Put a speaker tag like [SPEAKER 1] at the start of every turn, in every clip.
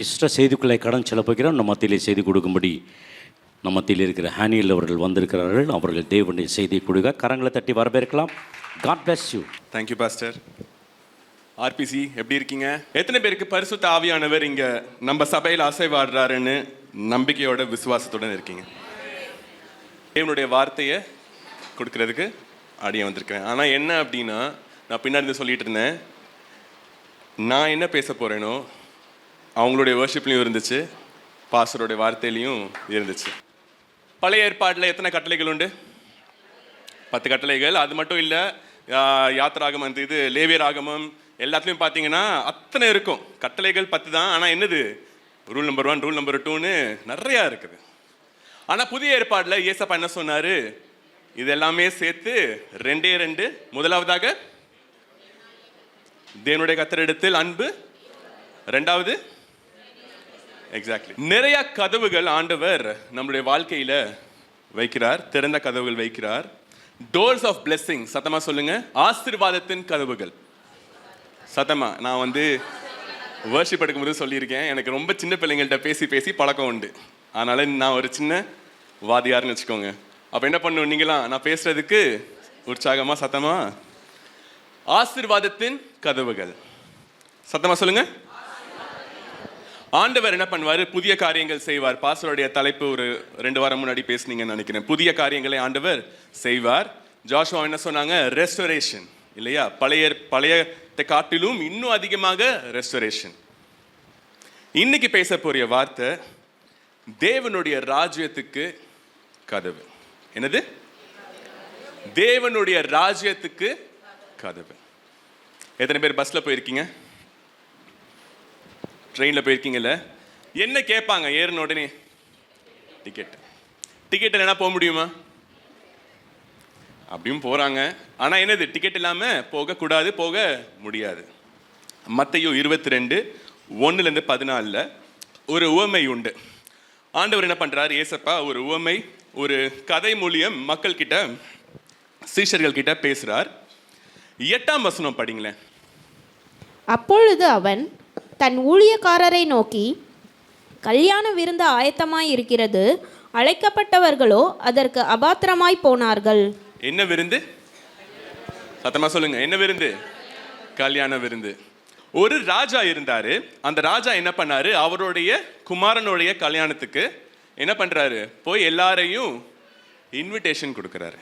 [SPEAKER 1] விசிஷ்ட செய்திக்குள்ளே கடன் செல்ல போகிறோம். நம்ம மத்தியிலே செய்தி கொடுக்கும்படி நம்ம மத்தியில் இருக்கிற ஹேனியல் அவர்கள் வந்திருக்கிறார்கள். அவர்கள் தேவனுடைய செய்தியை கொடுக்க கரங்களை தட்டி வரவேற்கலாம். God bless you.
[SPEAKER 2] Thank you pastor. RPC எப்படி இருக்கீங்க? எத்தனை பேருக்கு பரிசுத்த ஆவியானவர் இங்கே நம்ம சபையில் அசைவாடுறாருன்னு நம்பிக்கையோட விசுவாசத்துடன் இருக்கீங்க? தேவனுடைய வார்த்தையை கொடுக்கறதுக்கு அடியே வந்திருக்கிறேன். ஆனால் என்ன அப்படின்னா, நான் பின்னாடி இருந்து சொல்லிட்டு இருந்தேன், நான் என்ன பேச போகிறேனோ அவங்களுடைய வர்ஷிப்லையும் இருந்துச்சு, பாஸ்டருடைய வார்த்தையிலையும் இருந்துச்சு. பழைய ஏற்பாட்டில் எத்தனை கட்டளைகள் உண்டு? 10 கட்டளைகள். அது மட்டும் இல்லை, யாத்திராகமம், இது லேவியராகமம் எல்லாத்துலேயும் பார்த்தீங்கன்னா அத்தனை இருக்கும். கட்டளைகள் 10 தான். ஆனால் என்னது, ரூல் நம்பர் 1, ரூல் நம்பர் 2ன்னு நிறையா இருக்குது. ஆனால் புதிய ஏற்பாட்டில் ஏசப்பா என்ன சொன்னார்? இது எல்லாமே சேர்த்து 2 முதலாவதாக தேவனுடைய கர்த்தரிடத்தில் அன்பு, 2வது எக்ஸாக்ட்லி. நிறைய கதவுகள் ஆண்டவர் நம்மளுடைய வாழ்க்கையில வைக்கிறார், திறந்த கதவுகள் வைக்கிறார். Doors of blessing. சத்தமா சொல்லுங்க, ஆசீர்வாதத்தின் கதவுகள். சத்தமா. நான் வர்ஷிப் எடுக்கும்போது சொல்லியிருக்கேன், எனக்கு ரொம்ப சின்ன பிள்ளைங்கள்ட்ட பேசி பேசி பழக்கம் உண்டு. அதனால நான் ஒரு சின்ன வாதியார்னு வச்சுக்கோங்க. அப்போ என்ன பண்ணுவோம் நீங்களாம், நான் பேசுறதுக்கு உற்சாகமா சத்தமா, ஆசீர்வாதத்தின் கதவுகள். சத்தமா சொல்லுங்க. ஆண்டவர் என்ன பண்ணுவார்? புதிய காரியங்கள் செய்வார். பாஸ்டருடைய தலைப்பு ஒரு 2 வாரம் முன்னாடி பேசுனீங்கன்னு நினைக்கிறேன். புதிய காரியங்களை ஆண்டவர் செய்வார். ஜோஷுவா என்ன சொன்னாங்க? ரெஸ்டோரேஷன், இல்லையா? பழையத்தை காட்டிலும் இன்னும் அதிகமாக ரெஸ்டோரேஷன். இன்னைக்கு பேச போறிய வார்த்தை தேவனுடைய ராஜ்யத்துக்கு கதவு. என்னது? தேவனுடைய ராஜ்யத்துக்கு கதவு. எத்தனை பேர் பஸ்ல போயிருக்கீங்க, ட்ரெயினில் போயிருக்கீங்கல்ல? என்ன கேட்பாங்க ஏறின உடனே? டிக்கெட் இல்லைன்னா போக முடியுமா? அப்படியும் போகிறாங்க. ஆனால் என்னது, டிக்கெட் இல்லாமல் போகக்கூடாது, போக முடியாது. மத்தேயு 22:1-14 ஒரு உவமை உண்டு. ஆண்டவர் என்ன பண்ணுறாரு? ஏசப்பா ஒரு உவமை, ஒரு கதை மூலியம் மக்கள் கிட்ட, சீஷர்கள் கிட்ட பேசுகிறார். 8ஆம் வசனம் படிங்களேன்.
[SPEAKER 3] அப்பொழுது அவன் தன் ஊழியக்காரரை நோக்கி, கல்யாண விருந்து ஆயத்தமாய் இருக்கிறது, அழைக்கப்பட்டவர்களோ அதற்கு அபாத்திரமாய் போனார்கள்.
[SPEAKER 2] என்ன விருந்து? சத்தமா சொல்லுங்க. என்ன விருந்து? கல்யாண விருந்து. ஒரு ராஜா இருந்தாரு. அந்த ராஜா என்ன பண்ணாரு? அவருடைய குமாரனுடைய கல்யாணத்துக்கு என்ன பண்றாரு? போய் எல்லாரையும் இன்விடேஷன் கொடுக்கறாரு.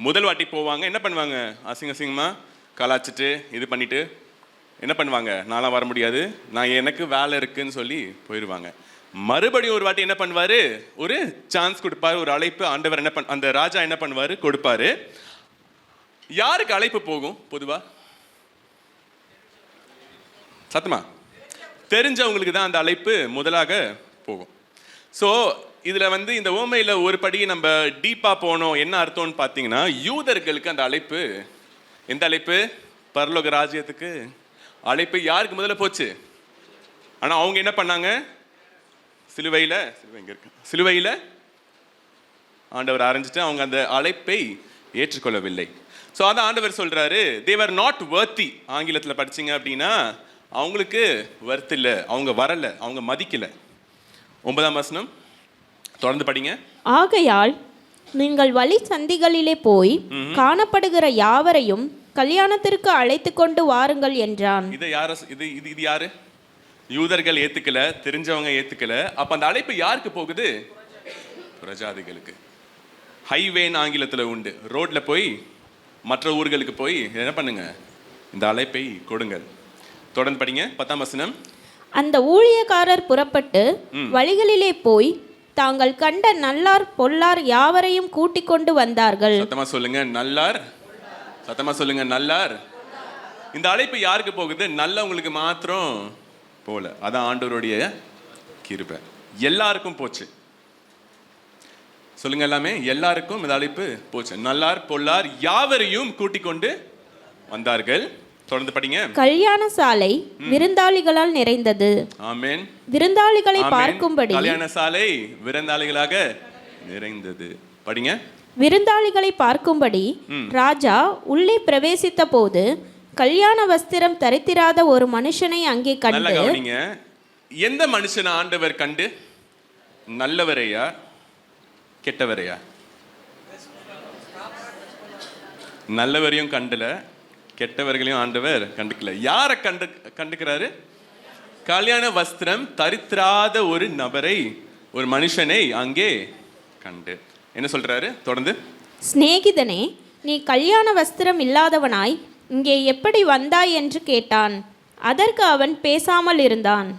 [SPEAKER 2] முதல் வாட்டி போவாங்க, என்ன பண்ணுவாங்க? அசிங்கமா கலாச்சிட்டு இது பண்ணிட்டு என்ன பண்ணுவாங்க? நான்லாம் வர முடியாது, நான் எனக்கு வேலை இருக்குன்னு சொல்லி போயிடுவாங்க. மறுபடியும் ஒரு வாட்டி என்ன பண்ணுவாரு? ஒரு சான்ஸ் கொடுப்பாரு, ஒரு அழைப்பு. ஆண்டவர் அந்த ராஜா என்ன பண்ணுவாரு? கொடுப்பாரு. யாருக்கு அழைப்பு போகும் பொதுவா? சத்தமா. தெரிஞ்சவங்களுக்கு தான் அந்த அழைப்பு முதலாக போகும். ஸோ இதில் இந்த ஓமையில் ஒரு படி நம்ம டீப்பாக போனோம். என்ன அர்த்தம்னு பார்த்தீங்கன்னா, யூதர்களுக்கு அந்த அழைப்பு, எந்த அழைப்பு? பரலோக ராஜ்யத்துக்கு அழைப்பு யாருக்கு முதல்ல போச்சு? ஆனால் அவங்க என்ன பண்ணாங்க? சிலுவையில் ஆண்டவர் அரைஞ்சிட்டு அவங்க அந்த அழைப்பை ஏற்றுக்கொள்ளவில்லை. ஸோ அதான் ஆண்டவர் சொல்றாரு, they were not worthy. ஆங்கிலத்தில் படிச்சிங்க அப்படின்னா அவங்களுக்கு வர்த் இல்லை, அவங்க வரலை, அவங்க மதிக்கலை. 9ஆம் வசனம் தொடர்ந்து படிங்க.
[SPEAKER 3] ஆகையால் நீங்கள் வழி சந்திகளிலே போய் காணப்படுகிற யாவரையும் கல்யாணத்திற்கு அழைத்து கொண்டு வாருங்கள் என்றான்.
[SPEAKER 2] இது யாரு? யூதர்கள் ஏத்துக்கல, தெரிஞ்சவங்க ஏத்துக்கல. அப்ப அந்த அழைப்பு யாருக்கு போகுது? பிரஜாதிகளுக்கு. ஹைவேன்னு ஆங்கிலத்தில் உண்டு. ரோட்ல போய் மற்ற ஊர்களுக்கு போய் என்ன பண்ணுங்க? இந்த அழைப்பை கொடுங்கள். தொடர்ந்து படிங்க. 10ஆம் வசனம்.
[SPEAKER 3] அந்த ஊழியக்காரர் புறப்பட்டு வழிகளிலே போய் தாங்கள் கண்ட நல்லார் பொல்லார் யாவரையும் கூட்டிக் கொண்டு வந்தார்கள்.
[SPEAKER 2] சத்தமா சொல்லுங்க, நல்லார். சத்தமா சொல்லுங்க, நல்லார். இந்த அழைப்பு யாருக்கு போகுது? நல்லவங்களுக்கு மாத்திரம் போல. அதான் ஆண்டவருடைய கிருபை. எல்லாருக்கும் போச்சு. சொல்லுங்க, எல்லாமே எல்லாருக்கும் இந்த அழைப்பு போச்சு. நல்லார் பொல்லார் யாவரையும் கூட்டிக் கொண்டு வந்தார்கள். தொடர்ந்து படிங்க.
[SPEAKER 3] கல்யாண சாலை விருந்தாளிகளால் நிறைந்தது.
[SPEAKER 2] ஆமென்.
[SPEAKER 3] விருந்தாளிகளை பார்க்கும்படி
[SPEAKER 2] கல்யாண சாலை விருந்தாளிகளாக நிறைந்தது. படிங்க.
[SPEAKER 3] விருந்தாளிகளை பார்க்கும்படி ராஜா உள்ளே பிரவேசித்த போது கல்யாண வஸ்திரம் தரித்திராத ஒரு மனுஷனை அங்கே கண்டு,
[SPEAKER 2] எந்த மனுஷனை ஆண்டவர் கண்டு நல்லவரையா கெட்டவரையா? நல்லவரையும் கண்டல, கெட்டவர்களையும் ஆண்டவர் கண்டுக்கல. யாரை கண்டுக்கிறாரு? கல்யாண வஸ்திரம் தரித்திராத ஒரு நபரை, ஒரு மனுஷனை அங்கே கண்டு என்ன சொல்றாரு தொடர்ந்து?
[SPEAKER 3] சிநேகிதனே, நீ கல்யாண வஸ்திரம் இல்லாதவனாய் இங்கே எப்படி வந்தாய் என்று கேட்டான். அதற்கு அவன் பேசாமல் இருந்தான்.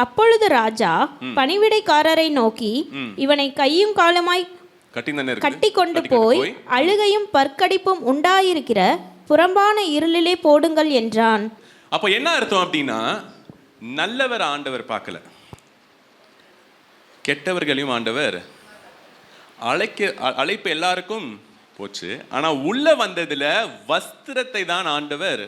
[SPEAKER 3] அப்பொழுது ராஜா பணிவிடைக்காரரை நோக்கி, இவனை கையும் காலுமாய் கட்டி கொண்டு போய் அழுகையும் பற்கடிப்பும் உண்டாயிருக்கிற புறம்பான இருளிலே போடுங்கள் என்றான்.
[SPEAKER 2] அப்ப என்ன அர்த்தம் அப்படின்னா, நல்லவர் ஆண்டவர் பார்க்கல, கெட்டவர்களையும் ஆண்டவர் அழைப்பு எல்லாருக்கும் போச்சு. ஆனா உள்ள வந்ததுல வஸ்திரத்தை தான் ஆண்டவர்.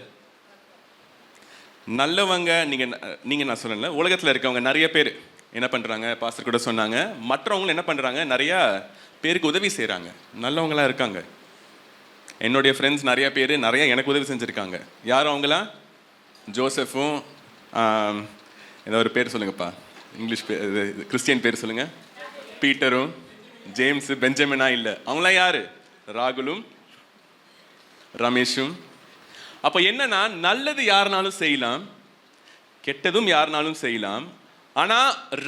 [SPEAKER 2] நல்லவங்க நீங்க நான் சொல்லல, உலகத்துல இருக்கவங்க நிறைய பேர் என்ன பண்றாங்க, பாஸ்டர் கூட சொன்னாங்க, மற்றவங்க என்ன பண்றாங்க, நிறைய பேருக்கு உதவி செய்றாங்க, நல்லவங்களா இருக்காங்க. என்னுடைய ஃப்ரெண்ட்ஸ் நிறைய பேர் நிறைய எனக்கு உதவி செஞ்சுருக்காங்க. யாரும் அவங்களாம்? ஜோசஃபும் ஏதோ ஒரு பேர் சொல்லுங்கப்பா, இங்கிலீஷ் பேர், கிறிஸ்டியன் பேர் சொல்லுங்க. பீட்டரும் ஜேம்ஸு பெஞ்சமினா இல்லை, அவங்களாம் யாரு? ராகுலும் ரமேஷும். அப்போ என்னன்னா, நல்லது யாருனாலும் செய்யலாம், கெட்டதும் யாருனாலும் செய்யலாம். ஆனா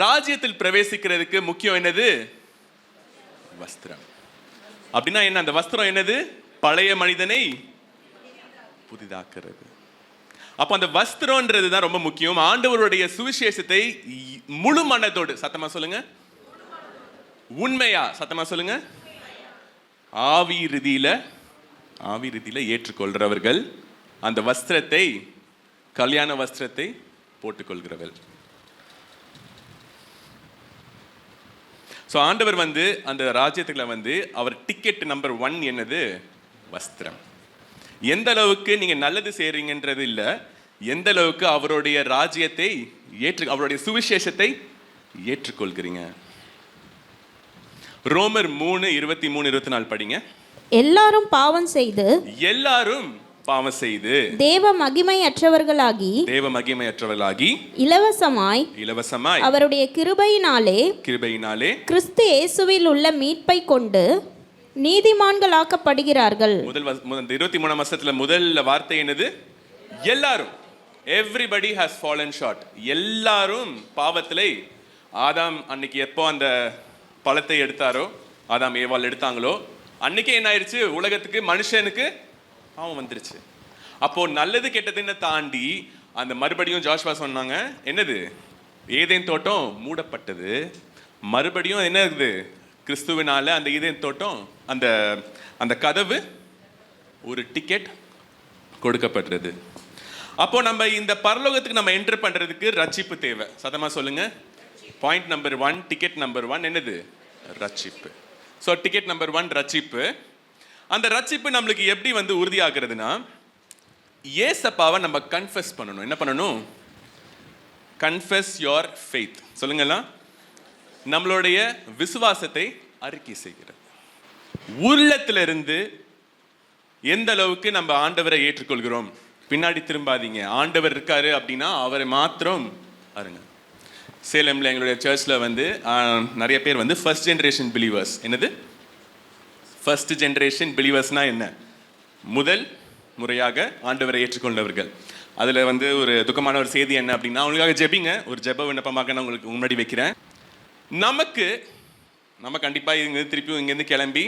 [SPEAKER 2] ராஜ்யத்தில் பிரவேசிக்கிறதுக்கு முக்கியம் என்னது? வஸ்திரம். அப்படின்னா என்ன? அந்த வஸ்திரம் என்னது? பழைய மனிதனை புதிதாக்குறது. அப்ப அந்த வஸ்திரம்ன்றது தான் ரொம்ப முக்கியம். ஆண்டவருடைய சுவிசேஷத்தை முழு மனதோடு, சத்தமா சொல்லுங்க, உண்மையா சத்தமா சொல்லுங்க, ஆவி ரீதியில ஏற்றுக்கொள்றவர்கள் அந்த வஸ்திரத்தை, கல்யாண வஸ்திரத்தை போட்டுக்கொள்கிறவர்கள். ஸோ ஆண்டவர் அந்த ராஜ்யத்துக்குள்ள அவர் டிக்கெட் நம்பர் 1 என்னது? வஸ்திரம். எந்த அளவுக்கு நீங்க நல்லது செய்றீங்கன்றது இல்ல, எந்த அளவுக்கு அவருடைய ராஜ்யத்தை அவருடைய சுவிசேஷத்தை ஏற்றுக்கொள்கிறீங்க. ரோமர் 3:23-24 படிங்க.
[SPEAKER 3] எல்லாரும் பாவம் செய்து தேவ மகிமையற்றவர்களாகி இலவசமாய் அவருடைய கிருபையினாலே கிறிஸ்து இயேசுவில் உள்ள மீட்பை கொண்டு நீதிமான்களாக்கப்படுகிறார்கள்.
[SPEAKER 2] முதல் 23ஆம் வசனத்துல முதல் வார்த்தை என்னது? எல்லாரும். everybody has fallen short. எல்லாரும் பாவத்திலே. ஆதாம் அன்னைக்கு எப்போ அந்த பழத்தை எடுத்தாரோ, ஆதாம் ஏவாள் எடுத்தாங்களோ, அன்னைக்கே என்ன ஆயிடுச்சு? உலகத்துக்கு, மனுஷனுக்கு பாவம் வந்துருச்சு. அப்போ நல்லது கெட்டதுன்னு தாண்டி அந்த மறுபடியும் ஜோஷுவா சொன்னாங்க, என்னது? ஏதேன் தோட்டம் மூடப்பட்டது. மறுபடியும் என்ன இருக்குது? கிறிஸ்துவினால அந்த ஏதேன் தோட்டம், அந்த கதவு, ஒரு டிக்கெட் கொடுக்கப்பட்டது. அப்போ நம்ம இந்த பரலோகத்துக்கு நம்ம என்டர் பண்றதுக்கு ரட்சிப்பு தேவை. சத்தமா சொல்லுங்க. பாயிண்ட் நம்பர் 1, டிக்கெட் நம்பர் 1 என்னது? ரட்சிப்பு. ஸோ டிக்கெட் நம்பர் 1 ரட்சிப்பு. அந்த ரட்சிப்பு நம்மளுக்கு எப்படி உறுதியாகிறதுனா, ஏசப்பாவை நம்ம கன்ஃபெஸ் பண்ணணும். என்ன பண்ணணும்? Confess your faith. சொல்லுங்களா? நம்மளுடைய விசுவாசத்தை அறிக்கை செய்கிறது. உள்ளத்திலிருந்து எந்த அளவுக்கு நம்ம ஆண்டவரை ஏற்றுக்கொள்கிறோம். பின்னாடி திரும்பாதீங்க. ஆண்டவர் இருக்காரு அப்படின்னா அவரை மாத்திரம் அருங்க. சேலம்ல எங்களுடைய சர்ச்சில் நிறைய பேர் ஃபர்ஸ்ட் ஜென்ரேஷன் பிலீவர்ஸ். என்னது ஃபர்ஸ்ட் ஜென்ரேஷன் பிலீவர்ஸ்னா என்ன? முதல் முறையாக ஆண்டவரை ஏற்றுக்கொண்டவர்கள். அதில் ஒரு துக்கமான ஒரு செய்தி என்ன அப்படின்னா, அவங்களுக்காக ஜெபிங்க. ஒரு ஜெப விண்ணப்பமாக நான் உங்களுக்கு முன்னாடி வைக்கிறேன். நம்ம கண்டிப்பாக இங்கேருந்து கிளம்பி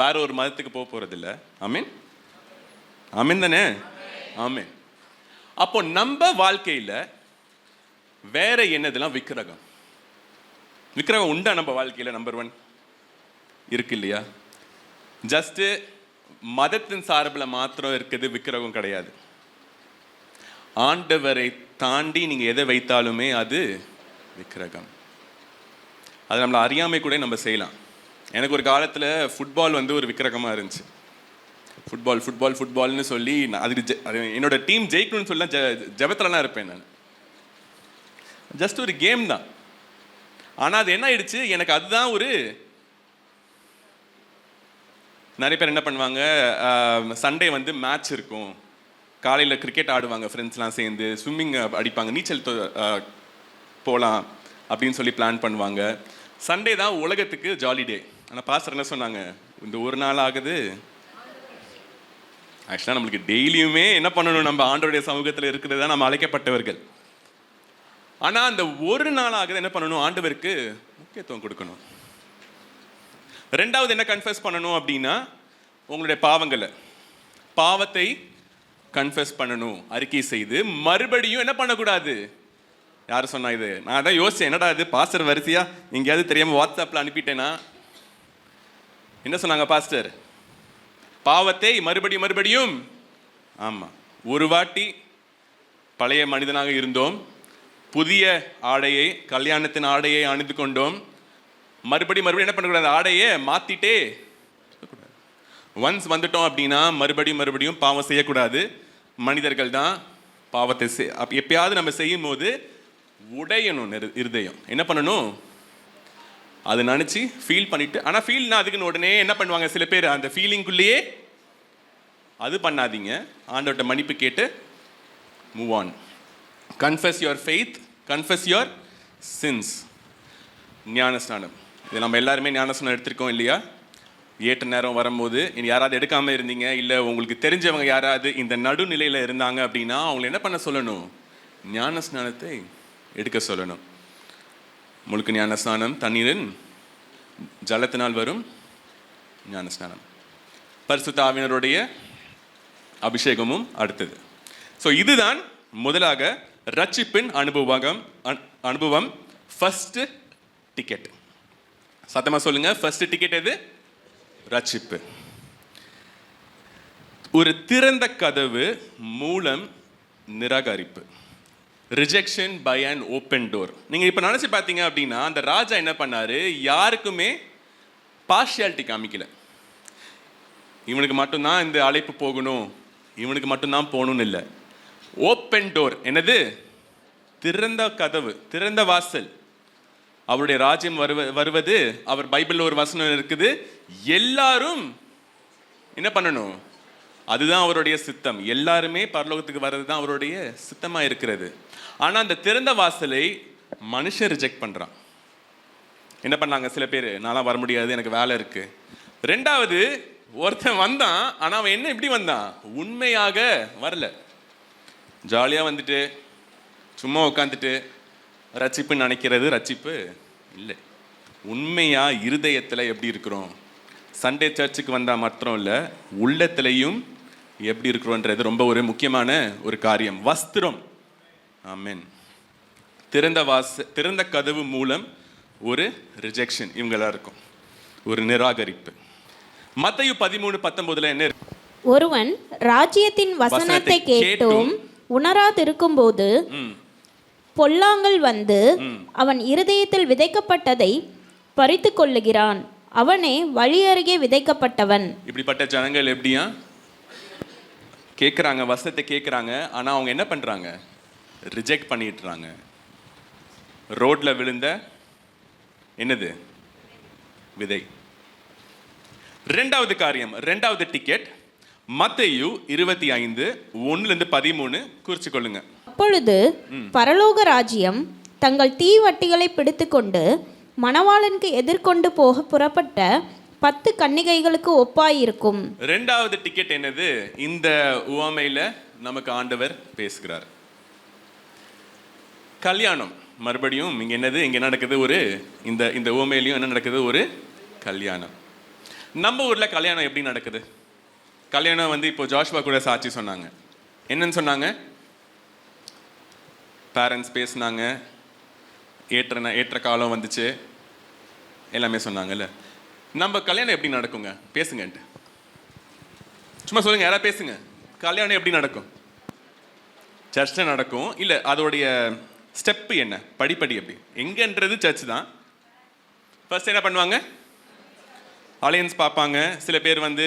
[SPEAKER 2] வேற ஒரு மதத்துக்கு போகிறதில்ல. ஆமீன், ஆமீன் தானே? ஆமீன். அப்போ நம்ம வாழ்க்கையில் வேற என்னதெல்லாம் விக்கிரகம் உண்டா நம்ம வாழ்க்கையில்? நம்பர் 1 இருக்கு இல்லையா? ஜஸ்ட் மதத்தின் சார்பில் மாத்திரம் இருக்குது விக்கிரகம் கிடையாது. ஆண்டவரை தாண்டி நீங்க எதை வைத்தாலுமே அது விக்கிரகம். அது நம்மளை அறியாமை கூட நம்ம செய்யலாம். எனக்கு ஒரு காலத்தில் ஃபுட்பால் ஒரு விக்கிரகமாக இருந்துச்சு. ஃபுட்பால்னு சொல்லி அது என்னோட டீம் ஜெயிக்கணும்னு சொல்லி ஜெபத்துலலாம் இருப்பேன் நான். ஜஸ்ட் ஒரு கேம் தான். ஆனால் அது என்ன ஆயிடுச்சு, எனக்கு அதுதான் நிறைய பேர் என்ன பண்ணுவாங்க, சண்டே மேட்ச் இருக்கும், காலையில் கிரிக்கெட் ஆடுவாங்க, ஃப்ரெண்ட்ஸ்லாம் சேர்ந்து ஸ்விம்மிங் அடிப்பாங்க, நீச்சல் போகலாம் அப்படின்னு சொல்லி பிளான் பண்ணுவாங்க. சண்டே தான் உலகத்துக்கு ஜாலி டே. ஆனால் பாஸ்டர் என்ன சொன்னாங்க, இந்த ஒரு நாள் ஆகுது. ஆக்சுவலாக நம்மளுக்கு டெய்லியுமே என்ன பண்ணணும், நம்ம ஆண்டவருடைய சமூகத்தில் இருக்கிறது தான் நம்ம அழைக்கப்பட்டவர்கள். ஆனால் அந்த ஒரு நாள் ஆகுது என்ன பண்ணணும், ஆண்டவருக்கு முக்கியத்துவம் கொடுக்கணும். ரெண்டாவது என்ன கன்ஃபெஸ் பண்ணணும் அப்படின்னா, உங்களுடைய பாவத்தை கன்ஃபெஸ் பண்ணணும், அறிக்கை செய்து மறுபடியும் என்ன பண்ணக்கூடாது. யார் சொன்னா இது? நான் தான் யோசிச்சேன், என்னடா இது பாஸ்டர் வரிசையா எங்கேயாவது தெரியாமல் வாட்ஸ்அப்பில் அனுப்பிட்டேனா. என்ன சொன்னாங்க பாஸ்டர்? பாவத்தை மறுபடியும். ஆமாம், ஒரு வாட்டி பழைய மனிதனாக இருந்தோம், புதிய ஆடையை, கல்யாணத்தின் ஆடையை அணிந்து கொண்டோம். மறுபடியும் என்ன பண்ணக்கூடாது, ஆடையை மாற்றிட்டே ஒன்ஸ் வந்துட்டோம் அப்படின்னா மறுபடியும் பாவம் செய்யக்கூடாது. மனிதர்கள் தான் பாவத்தை எப்பயாவது நம்ம செய்யும் போது உடையணும் இருதயம். என்ன பண்ணணும், அதை நினச்சி ஃபீல் பண்ணிட்டு, ஆனால் ஃபீல்னா அதுக்குன்னு உடனே என்ன பண்ணுவாங்க சில பேர், அந்த ஃபீலிங்குள்ளேயே அது பண்ணாதீங்க. ஆண்டவர்கிட்ட மன்னிப்பு கேட்டு move on. Confess your faith, confess your since. ஞானஸ்நானம், இது நம்ம எல்லாருமே ஞானஸ்நானம் எடுத்திருக்கோம் இல்லையா? ஏற்ற நேரம் வரும்போது இனி யாராவது எடுக்காமல் இருந்தீங்க, இல்லை உங்களுக்கு தெரிஞ்சவங்க யாராவது இந்த நடுநிலையில் இருந்தாங்க அப்படின்னா அவங்களை என்ன பண்ண சொல்லணும், ஞானஸ்நானத்தை எடுக்க சொல்லணும். முழுக்க ஞானஸ்நானம், தண்ணீரின் ஜலத்தினால் வரும் ஞானஸ்நானம், பரிசுத்த ஆவியானவருடைய அபிஷேகமும் அடுத்தது. ஸோ இதுதான் முதலாக ரட்சிப்பின் அனுபவம். First ticket. சத்தமாக சொல்லுங்க, ஃபர்ஸ்ட் டிக்கெட் எது? ரட்சிப்பு. ஒரு திறந்த கதவு மூலம் நிராகரிப்பு. Rejection by an open door. நீங்கள் இப்போ நினச்சி பார்த்தீங்க அப்படின்னா, அந்த ராஜா என்ன பண்ணாரு, யாருக்குமே பார்ஷியாலிட்டி காமிக்கல. இவனுக்கு மட்டும்தான் இந்த அழைப்பு போகணும், இவனுக்கு மட்டும்தான் போகணும்னு இல்லை. Open door. என்னது? திறந்த கதவு, திறந்த வாசல். அவருடைய ராஜ்யம் வருவது, அவர் பைபிளில் ஒரு வசனம் இருக்குது, எல்லாரும் என்ன பண்ணணும், அதுதான் அவருடைய சித்தம். எல்லாருமே பரலோகத்துக்கு வர்றது தான் அவருடைய சித்தமாக இருக்கிறது. ஆனால் அந்த திறந்த வாசலை மனுஷன் ரிஜெக்ட் பண்ணுறான். என்ன பண்ணாங்க சில பேர், நான்லாம் வர முடியாது, எனக்கு வேலை இருக்கு. ரெண்டாவது, ஒருத்தன் வந்தான், ஆனால் அவன் என்ன இப்படி வந்தான், உண்மையாக வரல. ஜாலியாக வந்துட்டு சும்மா உட்காந்துட்டு ரட்சிப்புன்னு நினைக்கிறது ரட்சிப்பு இல்லை. உண்மையா இருதயத்தில் எப்படி இருக்கிறோம்? சண்டே சர்ச்சுக்கு வந்தால் மாத்திரம் இல்லை, உள்ளத்திலையும் எப்படி இருக்கிறோன்றது ரொம்ப ஒரு முக்கியமான ஒரு காரியம். வஸ்திரம். ஆமென். திறந்த கதவு மூலம் ஒரு ரிஜெக்ஷன் இவங்களா இருக்கும், ஒரு நிராகரிப்பு. மத்தேயு 13:19 என்ன?
[SPEAKER 3] ஒருவன் ராஜ்யத்தின் வசனத்தை கேட்டும் உணராதிருக்கும் போது பொல்லாங்கள் வந்து அவன் இருதயத்தில் விதைக்கப்பட்டதை பறித்து கொள்ளுகிறான், அவனே வழி அருகே விதைக்கப்பட்டவன். இப்படிப்பட்ட
[SPEAKER 2] ஜனங்கள் எப்படியா கேட்குறாங்க, வசனத்தை கேட்குறாங்க, ஆனால் அவங்க என்ன பண்ணுறாங்க, ரிஜெக்ட் பண்ணிடுறாங்க. ரோட்ல விழுந்த என்னது, விதை. ரெண்டாவது காரியம், ரெண்டாவது டிக்கெட், மத்தேயு 25:1-13 குறிச்சு கொள்ளுங்க.
[SPEAKER 3] அப்பொழுது பரலோக ராஜ்யம் தங்கள் தீவட்டிகளை பிடித்துக்கொண்டு மணவாளனுக்கு எதிர்கொண்டு போக புறப்பட்ட 10 கன்னிகைகளுக்கு ஒப்பாயிருக்கும்.
[SPEAKER 2] ரெண்டாவது டிக்கெட் என்னது? இந்த உவமையில நமக்கு ஆண்டவர் பேசுகிறார். கல்யாணம். மறுபடியும் இங்க என்னது, இங்க நடக்குது ஒரு இந்த உவமையிலையும் என்ன நடக்குது, ஒரு கல்யாணம். நம்ம ஊர்ல கல்யாணம் எப்படி நடக்குது? கல்யாணம் வந்து இப்போ ஜாஷ்வா கூட சாட்சி சொன்னாங்க. என்னன்னு சொன்னாங்க? பேரண்ட்ஸ் பேசினாங்க, ஏற்ற காலம் வந்துச்சு, எல்லாமே சொன்னாங்கல்ல. நம்ம கல்யாணம் எப்படி நடக்குங்க? பேசுங்கன்ட்டு சும்மா சொல்லுங்க, யாராவது பேசுங்க. கல்யாணம் எப்படி நடக்கும்? சர்ச்சில் நடக்கும். இல்லை, அதோடைய ஸ்டெப்பு என்ன, படிப்படி எப்படி, எங்கன்றது சர்ச் தான். ஃபர்ஸ்ட் என்ன பண்ணுவாங்க, அலையன்ஸ் பார்ப்பாங்க. சில பேர் வந்து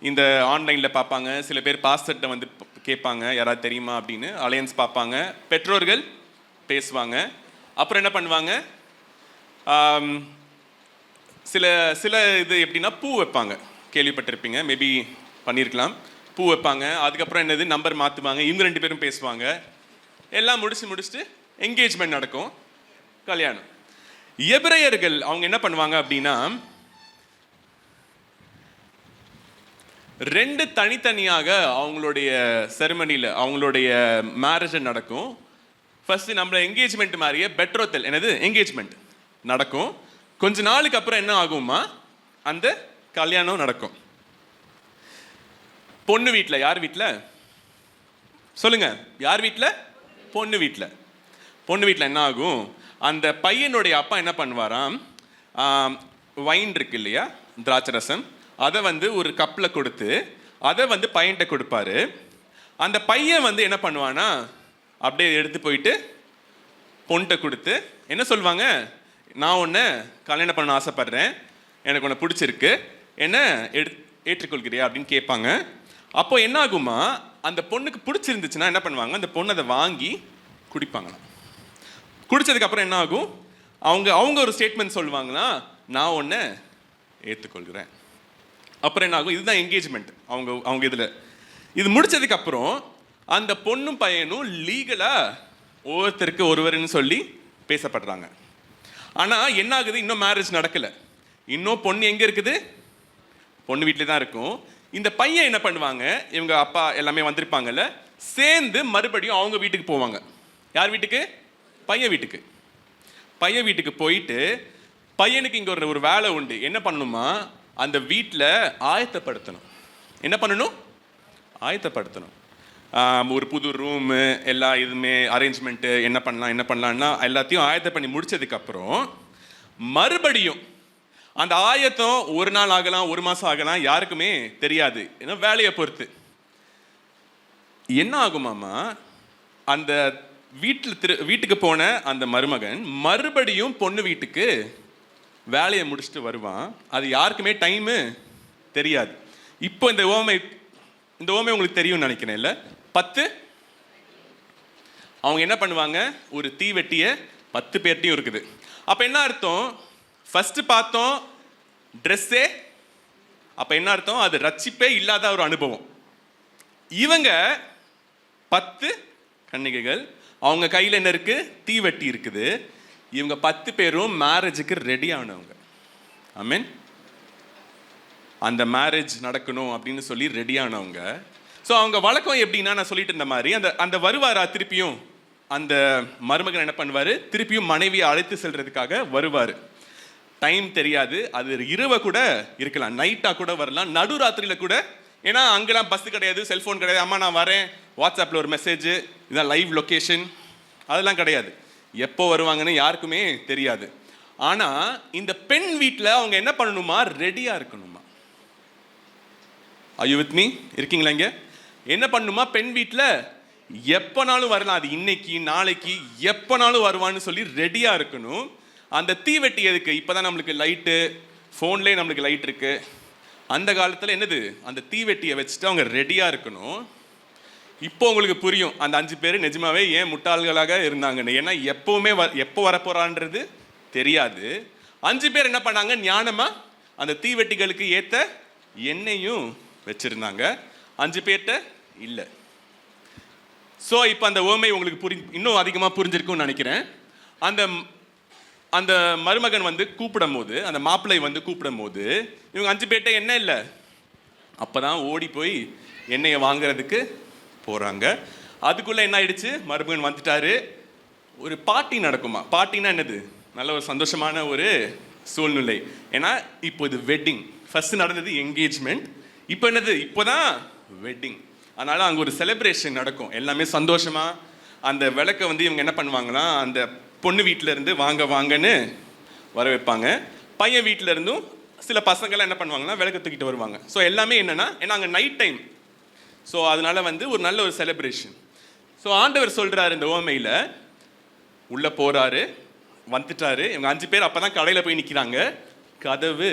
[SPEAKER 2] இந்த ஆன்லைனில் பார்ப்பாங்க, சில பேர் பாஸ்டர்கிட்ட வந்து கேட்பாங்க, யாராவது தெரியுமா அப்படின்னு. அலையன்ஸ் பார்ப்பாங்க, பெற்றோர்கள் பேசுவாங்க. அப்புறம் என்ன பண்ணுவாங்க, சில இது எப்படின்னா பூ வைப்பாங்க, கேள்விப்பட்டிருப்பீங்க, மேபி பண்ணியிருக்கலாம். பூ வைப்பாங்க. அதுக்கப்புறம் என்னது, நம்பர் மாற்றுவாங்க. இவங்க 2 பேரும் பேசுவாங்க. எல்லாம் முடிச்சுட்டு என்கேஜ்மெண்ட் நடக்கும். கல்யாணம். எபிரேயர்கள் அவங்க என்ன பண்ணுவாங்க அப்படின்னா, 2 தனித்தனியாக அவங்களுடைய செரிமனியில் அவங்களுடைய மேரேஜ் நடக்கும். ஃபர்ஸ்ட் நம்மள என்கேஜ்மெண்ட் மாதிரியே பெட்ரோத்தல், என்னது என்கேஜ்மெண்ட் நடக்கும். கொஞ்ச நாளுக்கு அப்புறம் என்ன ஆகுமா, அந்த கல்யாணம் நடக்கும். பொண்ணு வீட்டில், யார் வீட்டில் சொல்லுங்க, யார் வீட்டில்? பொண்ணு வீட்டில். பொண்ணு வீட்டில் என்ன ஆகும், அந்த பையனுடைய அப்பா என்ன பண்ணுவாராம், வைன் இருக்கு இல்லையா, திராட்சை ரசம், அதை வந்து ஒரு கப்பில் கொடுத்து அதை வந்து பையன்கிட்ட கொடுப்பாரு. அந்த பையன் வந்து என்ன பண்ணுவானா, அப்படியே எடுத்து போயிட்டு பொண்ணுகிட்ட கொடுத்து என்ன சொல்லுவாங்க, நான் உன்னை கல்யாணம் பண்ண ஆசைப்படுறேன், எனக்கு உன்னை பிடிச்சிருக்கு, என்ன ஏற்றுக்கொள்கிறியா அப்படின்னு கேட்பாங்க. அப்போ என்ன ஆகுமா, அந்த பொண்ணுக்கு பிடிச்சிருந்துச்சுன்னா என்ன பண்ணுவாங்க, அந்த பொண்ணு அதை வாங்கி குடிப்பாங்களாம். குடிச்சதுக்கப்புறம் என்ன ஆகும், அவங்க ஒரு ஸ்டேட்மெண்ட் சொல்லுவாங்கன்னா, நான் உன்னை ஏற்றுக்கொள்கிறேன். அப்புறம் என்ன ஆகும், இதுதான் என்கேஜ்மெண்ட் அவங்க இதில். இது முடிச்சதுக்கப்புறம் அந்த பொண்ணும் பையனும் லீகலாக ஒவ்வொருத்தருக்கு ஒருவர்னு சொல்லி பேசப்படுறாங்க. ஆனால் என்ன ஆகுது, இன்னும் மேரேஜ் நடக்கலை, இன்னும் பொண்ணு எங்கே இருக்குது, பொண்ணு வீட்டில் தான் இருக்கும். இந்த பையன் என்ன பண்ணுவாங்க, இவங்க அப்பா எல்லாமே வந்திருப்பாங்கல்ல, சேர்ந்து மறுபடியும் அவங்க வீட்டுக்கு போவாங்க. யார் வீட்டுக்கு? பையன் வீட்டுக்கு. பையன் வீட்டுக்கு போயிட்டு பையனுக்கு இங்கே ஒரு வேலை உண்டு. என்ன பண்ணணுமா, அந்த வீட்டில் ஆயத்தப்படுத்தணும். என்ன பண்ணணும், ஆயத்தப்படுத்தணும். ஒரு புது ரூமு, எல்லா இதுவுமே அரேஞ்ச்மெண்ட்டு என்ன பண்ணலான்னா எல்லாத்தையும் ஆயத்தம் பண்ணி முடிச்சதுக்கப்புறம் மறுபடியும் அந்த ஆயத்தம் ஒரு நாள் ஆகலாம், ஒரு மாதம் ஆகலாம், யாருக்குமே தெரியாது, ஏன்னா வேலையை பொறுத்து. என்ன ஆகுமாமா, அந்த வீட்டுக்கு போன அந்த மருமகன் மறுபடியும் பொண்ணு வீட்டுக்கு வேலையை முடிச்சுட்டு வருவான். அது யாருக்குமே டைமு தெரியாது. இப்போ இந்த ஓமை உங்களுக்கு தெரியும்னு நினைக்கிறேன் இல்லை, 10 அவங்க என்ன பண்ணுவாங்க, ஒரு தீவெட்டிய 10 பேர்ட்டையும் இருக்குது. அப்போ என்ன அர்த்தம், ஃபர்ஸ்ட் பார்த்தோம் ட்ரெஸ்ஸே, அப்போ என்ன அர்த்தம், அது ரட்சிப்பே இல்லாத ஒரு அனுபவம். இவங்க 10 கன்னிகைகள், அவங்க கையில் என்ன இருக்கு, தீவெட்டி இருக்குது. இவங்க 10 பேரும் மேரேஜுக்கு ரெடி ஆனவங்க. ஆமென். அந்த மேரேஜ் நடக்கணும் அப்படின்னு சொல்லி ரெடி ஆனவங்க. ஸோ அவங்க வழக்கம் எப்படின்னா, நான் சொல்லிட்டு இருந்த மாதிரி அந்த வருவாரா, திருப்பியும் அந்த மருமகன் என்ன பண்ணுவார், திருப்பியும் மனைவியை அழைத்து செல்றதுக்காக வருவார். டைம் தெரியாது, அது இரவை கூட இருக்கலாம், நைட்டாக கூட வரலாம், நடுராத்திரியில் கூட. ஏன்னா அங்கெல்லாம் பஸ் கிடையாது, செல்ஃபோன் கிடையாது, அம்மா நான் வரேன், வாட்ஸ்அப்பில் ஒரு மெசேஜ், இதான் லைவ் லொக்கேஷன், அதெல்லாம் கிடையாது. எப்போ வருவாங்கன்னு யாருக்குமே தெரியாது. ஆனால் இந்த பெண் வீட்டில் அவங்க என்ன பண்ணணுமா, ரெடியாக இருக்கணுமா. ஐயோ வித் மீ இருக்கீங்களா இங்கே? என்ன பண்ணணுமா, பெண் வீட்டில் எப்போனாலும் வரலாம், அது இன்னைக்கு நாளைக்கு எப்போனாலும் வருவான்னு சொல்லி ரெடியாக இருக்கணும். அந்த தீவெட்டி எதுக்கு, இப்போ தான் நம்மளுக்கு லைட்டு, ஃபோன்லேயே நம்மளுக்கு லைட் இருக்கு. அந்த காலத்தில் என்னது, அந்த தீவெட்டியை வச்சுட்டு அவங்க ரெடியாக இருக்கணும். இப்போ உங்களுக்கு புரியும் அந்த 5 பேர் நிஜமாவே ஏன் முட்டாள்களாக இருந்தாங்கன்னு. ஏன்னா எப்பவுமே எப்போ வரப்போறான்றது தெரியாது. 5 பேர் என்ன பண்ணாங்க, ஞானமா அந்த தீவெட்டிகளுக்கு ஏற்ற எண்ணெயும் வச்சிருந்தாங்க, 5 பேர்கிட்ட இல்லை. ஸோ இப்போ அந்த ஓமை உங்களுக்கு இன்னும் அதிகமாக புரிஞ்சிருக்கும்னு நினைக்கிறேன். அந்த மருமகன் வந்து கூப்பிடும் போது, அந்த மாப்பிள்ளை வந்து கூப்பிடும் போது இவங்க 5 பேர்கிட்ட எண்ணெய் இல்லை. அப்போதான் ஓடி போய் எண்ணெயை வாங்குறதுக்கு போகிறாங்க. அதுக்குள்ளே என்ன ஆயிடுச்சு, மருமகன் வந்துட்டாரு. ஒரு பார்ட்டி நடக்குமா, பார்ட்டினா என்னது, நல்ல ஒரு சந்தோஷமான ஒரு சூழ்நிலை. ஏன்னா இப்போ இது வெட்டிங், ஃபர்ஸ்ட் நடந்தது என்கேஜ்மெண்ட், இப்போ என்னது, இப்போதான் வெட்டிங். அதனால அங்கே ஒரு செலிப்ரேஷன் நடக்கும், எல்லாமே சந்தோஷமா. அந்த விளக்கை வந்து இவங்க என்ன பண்ணுவாங்கன்னா, அந்த பொண்ணு வீட்டில இருந்து வாங்கன்னு வர வைப்பாங்க. பையன் வீட்டில இருந்தும் சில பசங்கள்லாம் என்ன பண்ணுவாங்கன்னா விளக்கு தூக்கிட்டு வருவாங்க. ஸோ எல்லாமே என்னன்னா, ஏன்னா அங்கே நைட் டைம், ஸோ அதனால வந்து ஒரு நல்ல ஒரு செலிப்ரேஷன். ஸோ ஆண்டவர் சொல்றாரு இந்த ஓமையில், உள்ள போறாரு, வந்துட்டாரு. இவங்க 5 பேர் அப்பதான் கடையில் போய் நிற்கிறாங்க, கதவு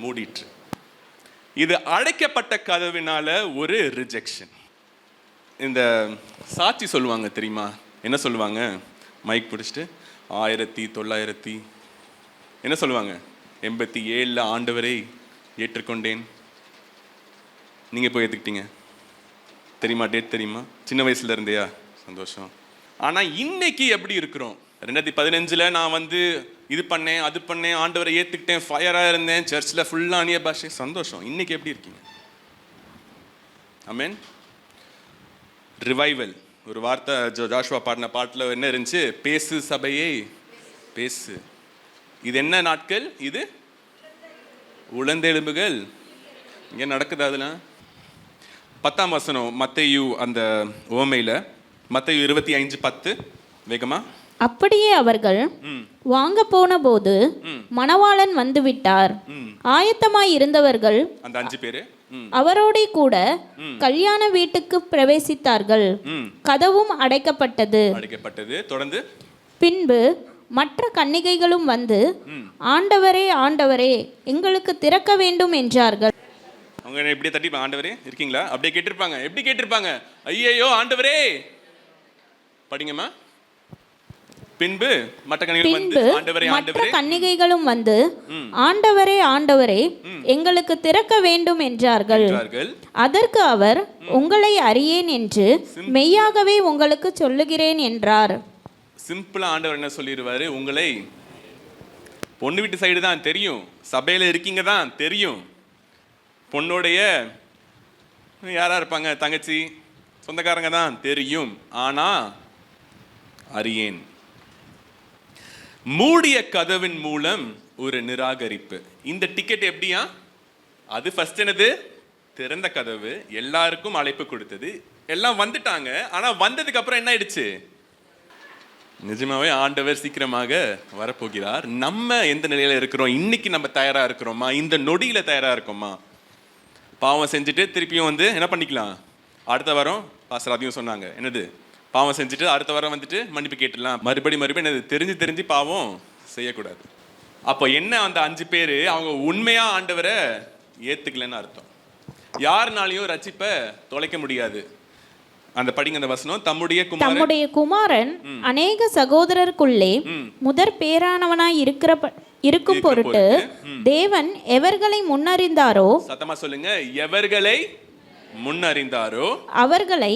[SPEAKER 2] மூடிட்டு. இது அடைக்கப்பட்ட கதவினால ஒரு ரிஜெக்ஷன். இந்த சாட்சி சொல்லுவாங்க தெரியுமா, என்ன சொல்லுவாங்க, மைக் பிடிச்சிட்டு 1900 என்ன சொல்லுவாங்க, 87 ஆண்டவரை ஏற்றுக்கொண்டேன். நீங்கள் போய் ஏற்றுக்கிட்டீங்க தெரியுமா, டேட் தெரியுமா, சின்ன வயசுல இருந்தையா, சந்தோஷம். ஆனால் இன்னைக்கு எப்படி இருக்கிறோம், 2015 நான் வந்து இது பண்ணேன் அது பண்ணேன், ஆண்டவரை ஏற்றுக்கிட்டேன், ஃபயராக இருந்தேன், சர்ச்சில் ஃபுல்லாக அந்நிய பாஷை, சந்தோஷம். இன்னைக்கு எப்படி இருக்கீங்க? ஆமென். ரிவைவல் ஒரு வார்த்தை ஜாஷுவா பாடின பாட்டில் என்ன இருந்துச்சு? பேசு சபையே பேசு. இது என்ன நாட்கள்? இது உளந்தெலும்புகள். இங்கே நடக்குது. அதெல்லாம் 10ஆம் வசனம் மத்தேயு அந்த உவமையில், மத்தேயு 25:10 வேகமா.
[SPEAKER 3] அப்படியே அவர்கள் வாங்க போன போது மணவாளன் வந்துவிட்டார். ஆயத்தமாய் இருந்தவர்கள்
[SPEAKER 2] அந்த 5 பேரு
[SPEAKER 3] அவரோடே கூட கல்யாண வீட்டுக்கு பிரவேசித்தார்கள். கதவும் அடைக்கப்பட்டது.
[SPEAKER 2] தொடர்ந்து
[SPEAKER 3] பின்பு மற்ற கன்னிகைகளும் வந்து, ஆண்டவரே ஆண்டவரே எங்களுக்கு திறக்க வேண்டும் என்றார்கள்.
[SPEAKER 2] அவங்க இப்படியே தட்டி, ஆண்டவரே இருக்கீங்களா அப்படியே கேட்டிருப்பாங்க. எப்படி கேட்டிருப்பாங்க? ஐயையோ ஆண்டவரே. படிங்கம்மா. பின்பு மற்ற
[SPEAKER 3] கன்னிகைகளும் வந்து, ஆண்டவரே ஆண்டவரே எங்களுக்கு திறக்க வேண்டும் என்றார்கள். அதற்கு அவர், உங்களை அறியேன் என்று மெய்யாகவே உங்களுக்கு சொல்லுகிறேன் என்றார்.
[SPEAKER 2] சிம்பிளா ஆண்டவர் என்ன சொல்லிடுவாரு? உங்களை பொண்ணு வீட்டு சைடு தான் தெரியும், சபையில இருக்கீங்க தான் தெரியும், பொண்ணுடைய யாரா இருப்பாங்க, தங்கச்சி சொந்தக்காரங்க தான் தெரியும், ஆனா அறியேன். மூடிய கதவின் மூலம் ஒரு நிராகரிப்பு. இந்த டிக்கெட் எப்படியா? அது ஃபர்ஸ்ட் என்னது? திறந்த கதவு, எல்லாருக்கும் அழைப்பு கொடுத்தது, எல்லாம் வந்துட்டாங்க. ஆனா வந்ததுக்கு அப்புறம் என்ன ஆயிடுச்சு? நிஜமாவே ஆண்டவர் சீக்கிரமாக வரப்போகிறார். நம்ம எந்த நிலையில இருக்கிறோம்? இன்னைக்கு நம்ம தயாரா இருக்கிறோமா? இந்த நொடியில தயாரா இருக்கோமா? பாவம் செஞ்சுட்டு திருப்பியும் வந்து என்ன பண்ணிக்கலாம்? அடுத்த வாரம் பாஸ்டர் அதையும் சொன்னாங்க, என்னது? பாவம் செஞ்சுட்டு அடுத்த வாரம் வந்துட்டு மன்னிப்பு கேட்டுடலாம். மறுபடியும் என்னது? தெரிஞ்சு பாவம் செய்யக்கூடாது. அப்போ என்ன? அந்த 5 பேர் அவங்க உண்மையா ஆண்டவரை ஏத்துக்கலன்னு அர்த்தம். யாருனாலையும் ரட்சிப்பை தொலைக்க முடியாது. அந்த படிங்க அந்த வசனம். தம்முடைய குமாரன்
[SPEAKER 3] அநேக சகோதரருக்குள்ளே முதற் பேரானவனாய் இருக்கும் பொருட்டு தேவன் எவர்களை முன்னறிந்தாரோ,
[SPEAKER 2] சத்தமா சொல்லுங்க, எவர்களை முன்னறிந்தாரோ அவர்களை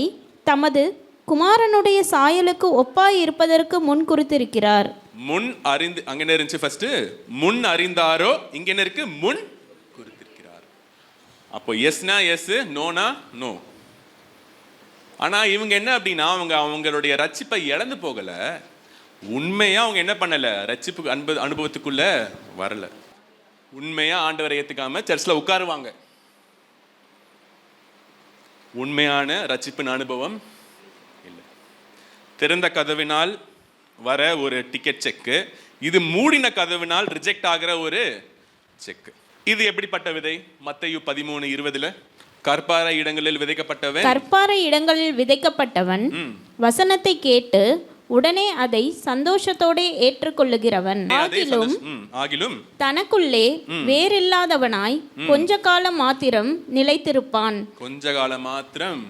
[SPEAKER 3] தமது குமாரனுடைய சாயலுக்கு ஒப்பாய் இருப்பதற்கு முன் குறித்திருக்கிறார்.
[SPEAKER 2] முன் அறிந்து அங்க என்ன இருந்துச்சு? ஃபர்ஸ்ட் முன் அறிந்தாரோ, இங்க என்ன இருக்கு? முன் குறித்திருக்கிறார். அப்போ எஸ்னா எஸ், நோனா நோ. ஆனா இவங்க என்ன அப்படின்னா, அவங்களுடைய ரட்சிப்பை இழந்து போகல. உண்மையா அவங்க என்ன பண்ணல? ரட்சிப்பு அனுபவத்துக்குள்ள வரல. உண்மையா ஆண்டவரை ஏத்துக்காம சர்ச்சில் உட்காருவாங்க. உண்மையான ரட்சிப்பின் அனுபவம் இல்லை. திறந்த கதவினால் வர ஒரு டிக்கெட் செக்கு, இது மூடின கதவினால் ரிஜெக்ட் ஆகிற ஒரு செக். இது எப்படிப்பட்ட விதை? மத்தேயு 13:20 கற்பாறை இடங்களில் விதைக்கப்பட்டவன் வசனத்தை கேட்டு உடனே அதை சந்தோஷத்தோட ஏற்றுக்கொள்ளுகிறவன். ஆகிலும் தனக்குள்ளே வேறில்லாதவனாய் கொஞ்ச காலம் மாத்திரம் நிலைத்திருப்பான். கொஞ்ச காலம் மாத்திரம்,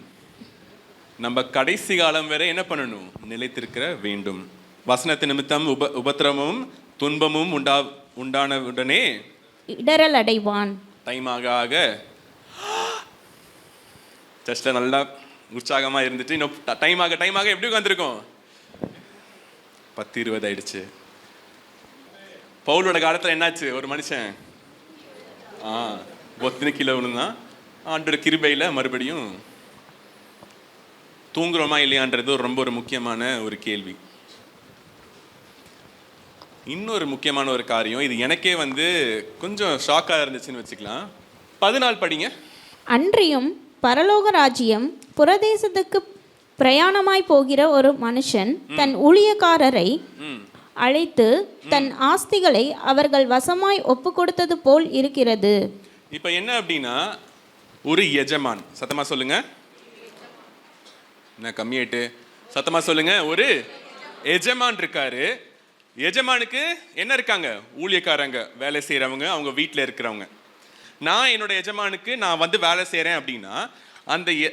[SPEAKER 2] நம்ம கடைசி காலம் வரை என்ன பண்ணணும்? நிலைத்திருக்க வேண்டும். வசனத்து நிமித்தம் உபத்திரமும் துன்பமும் உண்டானவுடனே
[SPEAKER 3] இடரல் அடைவான்.
[SPEAKER 2] டைம் ஆக சர்ச்சில் நல்லா உற்சாகமாக இருந்துட்டு இன்னும் டைம் ஆக எப்படி உட்காந்துருக்கோம்? 10-20 ஆயிடுச்சு. பவுலோட காலத்தில் என்னாச்சு? ஒரு மனுஷன் ஒத்தின கீழே விழுந்தான். ஆண்டோட கிருபையில் மறுபடியும் தூங்குறோமா இல்லையான்றது ஒரு முக்கியமான ஒரு கேள்வி. இன்னொரு முக்கியமான ஒரு காரியம், இது எனக்கே வந்து கொஞ்சம் ஷாக்காக இருந்துச்சுன்னு வச்சுக்கலாம். 14 படிங்க.
[SPEAKER 3] அன்றியும் பரலோக ராஜ்யம் புரதேசத்துக்கு பிரயாணமாய் போகிற ஒரு மனுஷன் தன் ஊழியக்காரரை அழைத்து தன் ஆஸ்திகளை அவர்கள் வசமாய் ஒப்பு கொடுத்தது போல் இருக்கிறது.
[SPEAKER 2] இப்ப என்ன அப்படின்னா, ஒரு எஜமான், சத்தமா சொல்லுங்க, என்ன கம்மியாயிட்டு, சத்தமா சொல்லுங்க, ஒரு எஜமான் இருக்காரு. எஜமானுக்கு என்ன இருக்காங்க? ஊழியக்காரங்க, வேலை செய்யறவங்க, அவங்க வீட்டில் இருக்கிறவங்க. நான் என்னோட எஜமானுக்கு நான் வந்து வேலை செய்கிறேன் அப்படின்னா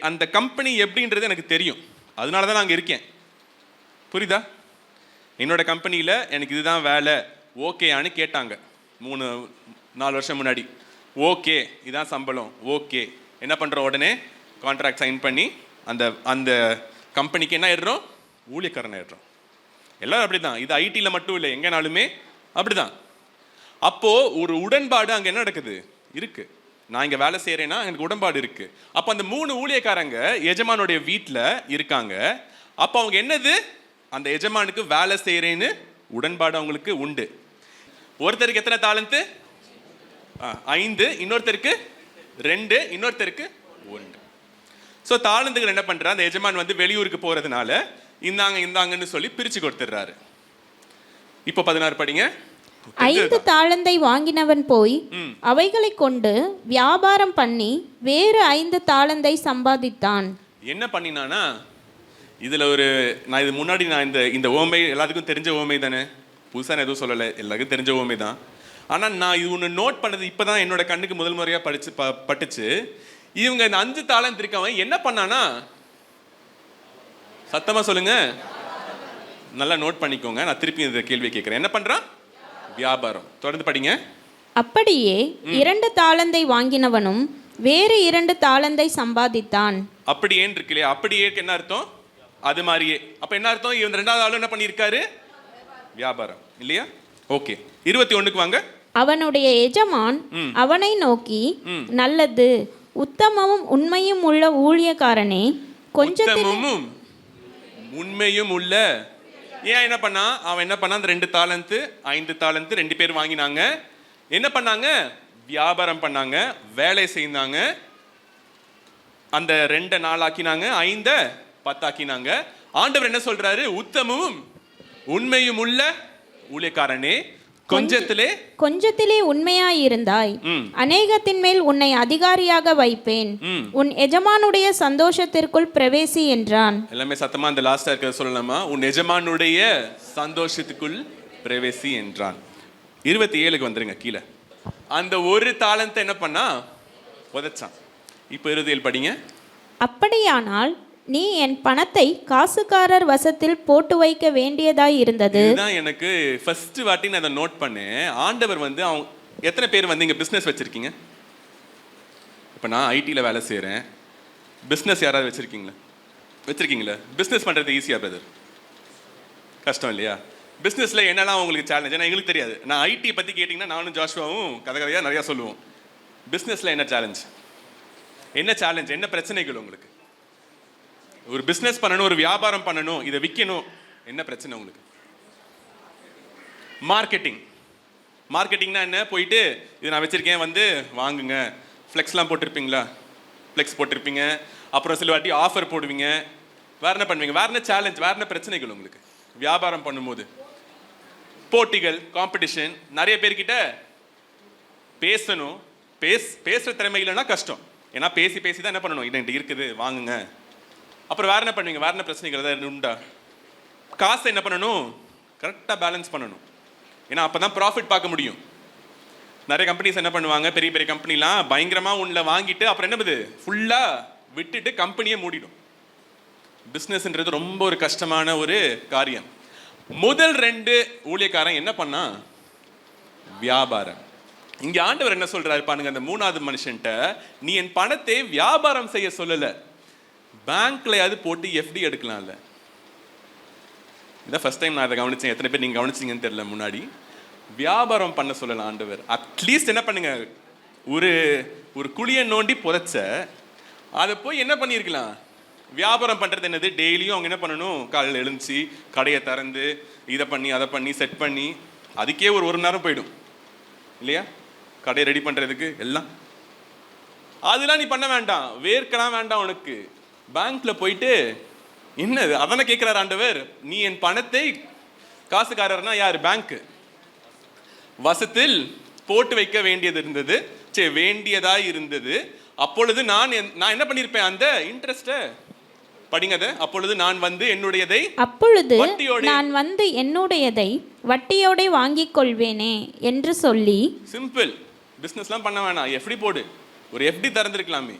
[SPEAKER 2] அந்த கம்பெனி எப்படின்றது எனக்கு தெரியும். அதனால தான் நான் அங்கே இருக்கேன். புரியுதா? என்னோட கம்பெனியில் எனக்கு இதுதான் வேலை, ஓகேயான்னு கேட்டாங்க 3-4 வருஷம் முன்னாடி. ஓகே, இதான் சம்பளம், ஓகே. என்ன பண்ணுறோம்? உடனே கான்ட்ராக்ட் சைன் பண்ணி அந்த கம்பெனிக்கு என்ன ஆயிடுறோம்? ஊழியக்காரன் ஆயிடுறோம். எல்லாரும் அப்படிதான். இது ஐடியில் மட்டும் இல்லை, எங்கேனாலுமே அப்படிதான். அப்போ ஒரு உடன்பாடு அங்கே என்ன நடக்குது இருக்கு. நான் இங்கே வேலை செய்கிறேன்னா எனக்கு உடன்பாடு இருக்கு. அப்போ அந்த 3 ஊழியக்காரங்க எஜமானுடைய வீட்டில் இருக்காங்க. அப்போ அவங்க என்னது, அந்த எஜமானுக்கு வேலை செய்கிறேன்னு உடன்பாடு அவங்களுக்கு உண்டு. ஒருத்தருக்கு எத்தனை தாளந்து? 5, இன்னொருத்தருக்கு 2, இன்னொருத்தருக்கு 1. ஸோ தாளந்துகள் என்ன பண்ணுறா, அந்த எஜமான் வந்து வெளியூருக்கு போகிறதுனால இந்தாங்கன்னு சொல்லி பிரித்து கொடுத்துட்றாரு. இப்போ 16 படிங்க.
[SPEAKER 3] 5 தாளந்தை வாங்கினவன் போய் அவைகளை கொண்டு வியாபாரம் பண்ணி வேறு 5 தாளந்தை சம்பாதித்தான்.
[SPEAKER 2] என்ன பண்ணினானா, இதில் நான் இது முன்னாடி இந்த ஓமை எல்லாத்துக்கும் தெரிஞ்ச ஓமை தானே, புதுசாக எதுவும் சொல்லலை, எல்லாருக்கும் தெரிஞ்ச ஓமை தான். ஆனால் நான் இது ஒன்று நோட் பண்ணது இப்போ தான் என்னோட கண்ணுக்கு முதல் முறையாக பட்டுச்சு. இவங்க இந்த 5 தாளந்து இருக்கவன் என்ன பண்ணானா, சத்தமாக சொல்லுங்க, நல்லா நோட் பண்ணிக்கோங்க, நான் திருப்பி இந்த கேள்வி கேட்குறேன். என்ன பண்ணுறான்? வியாபாரம். தொடர்ந்து படிங்க.
[SPEAKER 3] அப்படியே 2 தாளந்தை வாங்கினவனும் வேறு 2 தாளந்தை சம்பாதித்தான்.
[SPEAKER 2] அப்படியேன்னு இருக்கு இல்லையா, அப்படியே என்ன அர்த்தம்? அது மாதிரியே. அப்போ என்ன அர்த்தம்? இவன் 2வது ஆளும் என்ன பண்ணியிருக்காரு? வியாபாரம் இல்லையா? ஓகே, 21க்கு வாங்க.
[SPEAKER 3] அவனுடைய எஜமான் அவனை நோக்கி, நல்லது, உத்தமமும் உண்மையும் உள்ள ஊழியக்காரனே,
[SPEAKER 2] உத்தமமும் உண்மையும் உள்ள. ஏன் என்ன பண்ணா, அவன் என்ன பண்ணா, அந்த 2 தாளந்து 5 தாளந்து 2 பேர் வாங்கினாங்க. என்ன பண்ணாங்க? வியாபாரம் பண்ணாங்க, வேலை செய்தாங்க. அந்த 2 நாள் ஆக்கினாங்க, 5 10 ஆக்கினாங்க. ஆண்டவர் என்ன சொல்றாரு? உத்தமமும் உண்மையும் உள்ள ஊழியக்காரனே, கொஞ்சத்திலே உண்மையாயிருந்தாய், அநேகத்தின் மேல் உன்னை அதிகாரியாக வைப்பேன், உன் எஜமானுடைய சந்தோஷத்திற்குள் பிரவேசி என்றான். எல்லாமே சத்தமா அந்த லாஸ்டா இருக்க சொல்லலாமா? உன் எஜமானுடைய சந்தோஷத்துக்குள் பிரவேசி என்றான். 27க்கு வந்துருங்க கீழே. அந்த 1 தாளந்தை என்ன பண்ணா? புதைச்சான். இப்போ 27 படிங்க.
[SPEAKER 3] அப்படியானால் நீ என் பணத்தை காசுக்காரர் வசத்தில் போட்டு வைக்க வேண்டியதாய் இருந்தது.
[SPEAKER 2] இதுதான் எனக்கு ஃபர்ஸ்ட் வாட்டி நான் அதை நோட் பண்ணேன். ஆண்டவர் வந்து அவங்க எத்தனை பேர் வந்து இங்கே பிஸ்னஸ் வச்சுருக்கீங்க? இப்போ நான் ஐடியில் வேலை செய்கிறேன். பிஸ்னஸ் யாராவது வச்சுருக்கீங்களா? பிஸ்னஸ் பண்ணுறது ஈஸியாக பிரதர்? கஷ்டம் இல்லையா? பிஸ்னஸில் என்னெல்லாம் உங்களுக்கு சேலஞ்ச்? ஏன்னா எங்களுக்கு தெரியாது. நான் ஐடி பற்றி கேட்டிங்கன்னா நானும் ஜாஷுவாவும் கதையாக நிறையா சொல்லுவோம். பிஸ்னஸில் என்ன சேலஞ்ச், என்ன பிரச்சனைகள் உங்களுக்கு? ஒரு பிஸ்னஸ் பண்ணணும், ஒரு வியாபாரம் பண்ணணும், இதை விற்கணும், என்ன பிரச்சனை உங்களுக்கு? மார்க்கெட்டிங்னா என்ன? போயிட்டு இது நான் வச்சுருக்கேன் வந்து வாங்குங்க. ஃப்ளெக்ஸ்லாம் போட்டிருப்பீங்களா? ஃப்ளெக்ஸ் போட்டிருப்பீங்க. அப்புறம் சில வாட்டி ஆஃபர் போடுவீங்க. வேற என்ன பண்ணுவீங்க? வேற என்ன சேலஞ்ச், வேற என்ன பிரச்சனைகள் உங்களுக்கு வியாபாரம் பண்ணும்போது? போட்டிகள், காம்படிஷன். நிறைய பேர்கிட்ட பேசணும். பேசுகிற திறமை இல்லைன்னா கஷ்டம். ஏன்னா பேசி தான் என்ன பண்ணணும், இது இருக்குது வாங்குங்க. அப்புறம் வேற என்ன பண்ணுவீங்க? வேற என்ன பிரச்சனைகள் ஏதாவது உண்டா? காசை என்ன பண்ணணும்? கரெக்டாக பேலன்ஸ் பண்ணணும். ஏன்னா அப்போ தான் ப்ராஃபிட் பார்க்க முடியும். நிறைய கம்பெனிஸ் என்ன பண்ணுவாங்க, பெரிய பெரிய கம்பெனிலாம் பயங்கரமாக உள்ள வாங்கிட்டு அப்புறம் என்ன பண்ணுது, ஃபுல்லாக விட்டுட்டு கம்பெனியை மூடிடும். பிஸ்னஸ்ன்றது ரொம்ப ஒரு கஷ்டமான ஒரு காரியம். முதல் 2 ஊழியக்காரன் என்ன பண்ணா? வியாபாரம். இங்கே ஆண்டவர் என்ன சொல்றாரு பாருங்க, அந்த 3வது மனுஷன்ட்ட, நீ என் பணத்தை வியாபாரம் செய்ய சொல்லலை, பேங்க்லையாவது போட்டு எஃப்டி எடுக்கலாம்ல. இதான் ஃபர்ஸ்ட் டைம் நான் அதை கவனிச்சேன். எத்தனை பேர் நீங்கள் கவனிச்சிங்கன்னு தெரியல. முன்னாடி வியாபாரம் பண்ண சொல்லலாம் ஆண்டவர். அட்லீஸ்ட் என்ன பண்ணுங்க, ஒரு குழியை நோண்டி புதைச்ச அதை போய் என்ன பண்ணியிருக்கலாம்? வியாபாரம் பண்ணுறது என்னது? டெய்லியும் அவங்க என்ன பண்ணணும்? காலையில் எழுந்துச்சு கடையை திறந்து இதை பண்ணி அதை பண்ணி செட் பண்ணி அதுக்கே ஒரு மணி நேரம் போயிடும் இல்லையா? கடையை ரெடி பண்ணுறதுக்கு எல்லாம். அதெல்லாம் நீ பண்ண வேண்டாம், வேர்க்கலாம் வேண்டாம் உனக்கு. பேங்க்ல போயிட்டு என்னது அதனை கேட்கிறார் ஆண்டவர். நீ என் பணத்தை, காசுக்காரர்னா யார்? பேங்க் வசத்தில் போட்டு வைக்க வேண்டியதாய் இருந்தது. அப்பொழுது நான் என்ன பண்ணியிருப்பேன்? அந்த இன்ட்ரெஸ்ட்டை படிங்க. அப்பொழுது நான் வந்து என்னுடையதை
[SPEAKER 3] வட்டியோட வாங்கிக் கொள்வேனே என்று சொல்லி.
[SPEAKER 2] சிம்பிள். பிஸ்னஸ்லாம் பண்ண வேணாம், எஃப்டி போடு. ஒரு எஃப்டி திறந்திருக்கலாமே.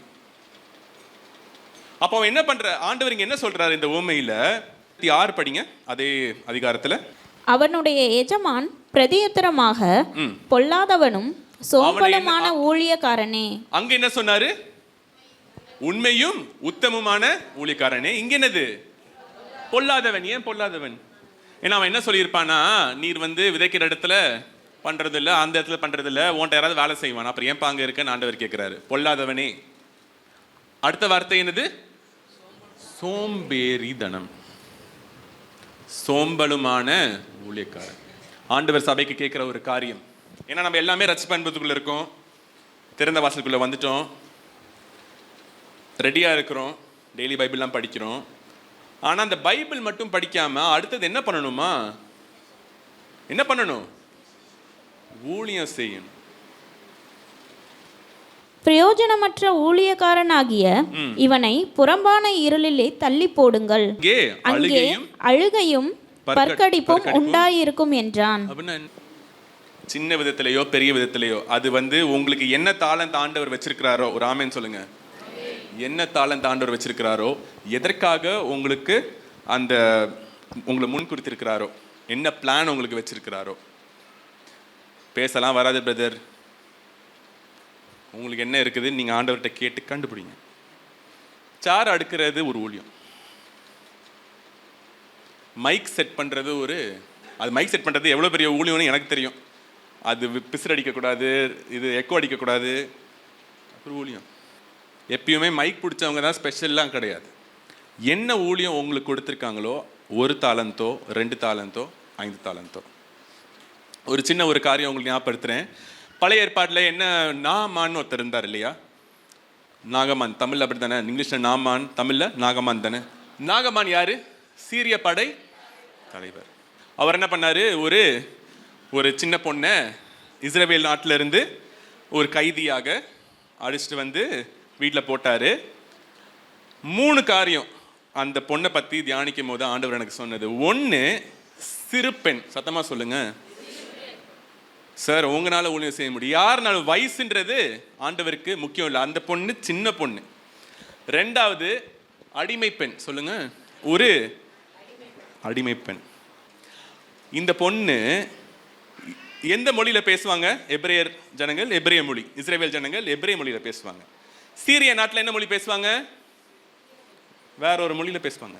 [SPEAKER 2] அப்போ அவன் என்ன பண்ற? ஆண்டவர் இங்க என்ன சொல்றாரு இந்த உவமையில? 6 படிங்க அதே அதிகாரத்துல.
[SPEAKER 3] அவனுடைய எஜமான் பிரதியுத்தரமாக, பொல்லாதவனும் சோம்பலுமான ஊழியக்காரனே.
[SPEAKER 2] அங்க என்ன சொன்னாரு? உண்மையும் உத்தமமான ஊழியக்காரனே. இங்க என்னது? பொல்லாதவன். ஏன் பொல்லாதவன்? ஏன்னா அவன் என்ன சொல்லியிருப்பானா, நீர் வந்து விதைக்கிற இடத்துல பண்றது இல்லை, அந்த இடத்துல பண்றது இல்லை, உன்ட்ட யாராவது வேலை செய்வான், அப்புறம் ஏன் பாங்க இருக்கன்னு ஆண்டவர் கேட்கிறாரு. பொல்லாதவனே. அடுத்த வார்த்தை என்னது? சோம்பேறிதனம், சோம்பலுமான ஊழியக்காரன். ஆண்டவர் சபைக்கு கேட்கிற ஒரு காரியம். ஏன்னா நம்ம எல்லாமே ரட்சிப்பு அனுபவத்துக்குள்ள இருக்கோம், திறந்த வாசலுக்குள்ள வந்துட்டோம், ரெடியா இருக்கிறோம், டெய்லி பைபிள்லாம் படிக்கிறோம். ஆனா அந்த பைபிள் மட்டும் படிக்காம அடுத்தது என்ன பண்ணணுமா? என்ன பண்ணணும்? ஊழியம் செய்யணும்.
[SPEAKER 3] பிரயோஜனமற்ற ஊழியக்காரனாகிய இவனை புறம்பான இருளிலே தள்ளி போடுங்கள், அங்கே அழுகையும் பற்கடிப்பும் உண்டாயிருக்கும் என்றான்.
[SPEAKER 2] சின்ன விதத்திலேயோ பெரிய விதத்திலேயோ அது வந்து உங்களுக்கு என்ன தாளந்த் ஆண்டவர் வச்சிருக்கிறாரோ, ஒரு ஆமென் சொல்லுங்க. என்ன தாளந்த் ஆண்டவர் வச்சிருக்கிறாரோ, எதற்காக உங்களுக்கு அந்த உங்களை முன் குறித்திருக்கிறாரோ, என்ன பிளான் உங்களுக்கு வச்சிருக்கிறாரோ. பேசலாம் வராது பிரதர், உங்களுக்கு என்ன இருக்குது நீங்க ஆண்டவர்கிட்ட கேட்டு கண்டுபிடிங்க. சார் அடுக்கிறது ஒரு ஊழியம், மைக் செட் பண்றது அது மைக் செட் பண்றது எவ்வளவு பெரிய ஊழியம்னு எனக்கு தெரியும். அது பிசிறு அடிக்கக்கூடாது, இது எக்கோ அடிக்கக்கூடாது, ஒரு ஊழியம். எப்பயுமே மைக் பிடிச்சவங்க தான் ஸ்பெஷல்லாம் கிடையாது. என்ன ஊழியம் உங்களுக்கு கொடுத்துருக்காங்களோ, 1 தாளந்தோ 2 தாளந்தோ 5 தாளந்தோ. ஒரு சின்ன ஒரு காரியம் உங்களுக்கு ஞாபகப்படுத்துறேன். பழைய ஏற்பாட்டில் என்ன, நாமான் ஒருத்தர் இருந்தார் இல்லையா? நாகமான், தமிழ் அப்படி தானே, இங்கிலீஷ்ல நாமான், தமிழ்ல நாகமான் தானே. நாகமான் யாரு? சீரிய படை தலைவர். அவர் என்ன பண்ணாரு, ஒரு சின்ன பொண்ணை இஸ்ரவேல் நாட்டில இருந்து ஒரு கைதியாக அடிச்சுட்டு வந்து வீட்டில் போட்டாரு. 3 காரியம் அந்த பொண்ணை பற்றி தியானிக்கும் போது ஆண்டவர் எனக்கு சொன்னது. 1, சிறு பெண். சத்தமா சொல்லுங்க சார், உங்களால ஊழியம் செய்ய முடியும். யாருனாலும் வயசுன்றது ஆண்டவருக்கு முக்கியம் இல்லை, அந்த பொண்ணு சின்ன பொண்ணு. 2வது அடிமை பெண். சொல்லுங்க, ஒரு அடிமை பெண். இந்த பொண்ணு எந்த மொழியில பேசுவாங்க? எபிரேயர் ஜனங்கள் எபிரேய மொழி, இஸ்ரவேல் ஜனங்கள் எபிரேய மொழியில பேசுவாங்க. சீரிய நாட்டில் என்ன மொழி பேசுவாங்க? வேற ஒரு மொழியில பேசுவாங்க,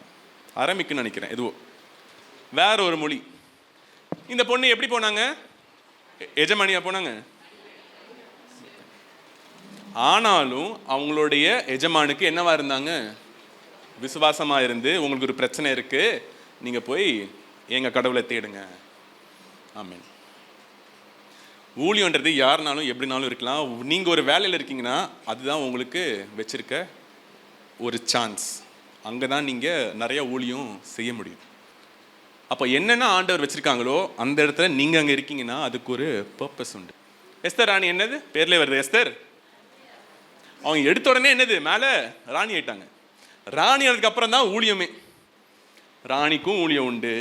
[SPEAKER 2] அரமிக்குன்னு நினைக்கிறேன், எதுவோ வேற ஒரு மொழி. இந்த பொண்ணு எப்படி போனாங்க? எஜமானியா போனாங்க. ஆனாலும் அவங்களுடைய எஜமானுக்கு என்னவா இருந்தாங்க? விசுவாசமா இருந்து, உங்களுக்கு ஒரு பிரச்சனை இருக்கு, நீங்க போய் எங்க கடவுளை தேடுங்க. ஆமென். ஊழியன்றது யாருனாலும் எப்படினாலும் இருக்கலாம். நீங்க ஒரு வேலையில் இருக்கீங்கன்னா அதுதான் உங்களுக்கு வச்சிருக்க ஒரு சான்ஸ். அங்கதான் நீங்க நிறைய ஊழியம் செய்ய முடியும். அப்போ என்னென்ன ஆண்டவர் வச்சிருக்காங்களோ அந்த இடத்துல நீங்க அங்க இருக்கீங்கன்னா அதுக்கு ஒரு பர்பஸ் உண்டு. எஸ்தர் ராணி என்னது பேர்ல வருது? எஸ்தர். அவங்க எடுத்த உடனே என்னது மேல ராணி ஆயிட்டாங்க. ராணி ஆனதுக்கு அப்புறம் தான் ஊழியமே. ராணிக்கும் ஊழியம் உண்டு,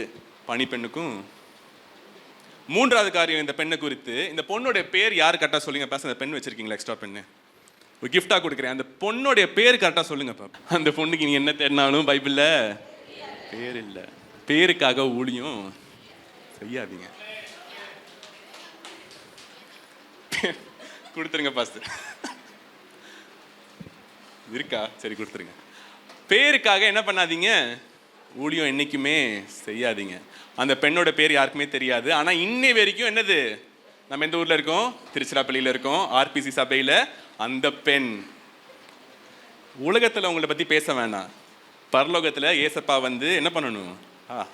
[SPEAKER 2] பணிப்பெண்ணுக்கும். 3வது காரியம் இந்த பெண்ணை குறித்து. இந்த பொண்ணுடைய பேர் யார் கரெக்டாக சொல்லுங்க. பேச அந்த பெண் வச்சிருக்கீங்களா? எக்ஸ்ட்ரா பெண்ணு ஒரு கிஃப்டாக கொடுக்குறேன். அந்த பொண்ணுடைய பேர் கரெக்டாக சொல்லுங்க. அந்த பொண்ணுக்கு நீங்க என்ன தேடினாலும் பைபிள்ல பேர் இல்லை. பேருக்காக ஊழியம் செய்யாதீங்க. கொடுத்துருங்க பாஸ்டர். இருக்கா? சரி கொடுத்துருங்க. பேருக்காக என்ன பண்ணாதீங்க, ஊழியம் என்னைக்குமே செய்யாதீங்க. அந்த பெண்ணோட பேர் யாருக்குமே தெரியாது. ஆனா இன்னை வரைக்கும் என்னது, நம்ம எந்த ஊர்ல இருக்கோம்? திருச்சிராப்பள்ளியில இருக்கோம், ஆர்பிசி சபையில. அந்த பெண் உலகத்துல உங்களை பத்தி பேச வேணாம், பரலோகத்துல ஏசப்பா வந்து என்ன பண்ணணும்?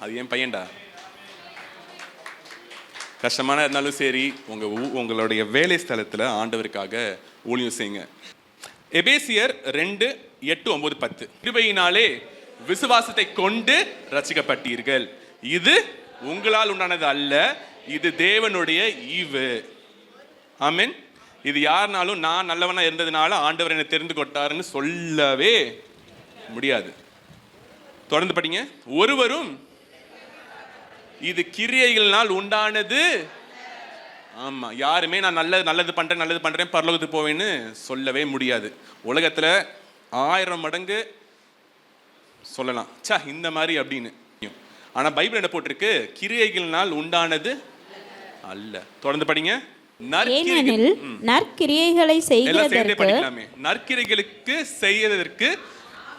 [SPEAKER 2] அது என் பையன்டா. கஷ்டமான இருந்தாலும் சரி, உங்களுடைய வேலை ஸ்தலத்துல ஆண்டவருக்காக ஊழியம் செய்யுங்க. எபேசியர் 2:8-9-10. கிருபையினாலே விசுவாசத்தை கொண்டு ரட்சிக்கப்பட்டீர்கள், இது உங்களால் உண்டானது அல்ல, இது தேவனுடைய ஈவு. ஆமென். இது யாருனாலும் நான் நல்லவனா இருந்ததுனால ஆண்டவர் என்னை தெரிந்து கொண்டாருன்னு சொல்லவே முடியாது. தொடர்ந்து படிங்க. ஒருவரும் இது கிரியைகளால் உண்டானது. ஆமா, யாருமே நான் நல்லது பண்றேன் பரலோகத்துக்கு போவேன்னு சொல்லவே முடியாது. உலகத்துல 1000 மடங்கு சொல்லலாம் இந்த மாதிரி அப்படின்னு. ஆனா பைபிள் என்ன போட்டிருக்கு? கிரியைகளினால் உண்டானது அல்ல. தொடர்ந்து படிங்க.
[SPEAKER 3] நற்கிரியைகளை செய்வதற்கு,
[SPEAKER 2] நற்கிரியைகளுக்கு செய்வதற்கு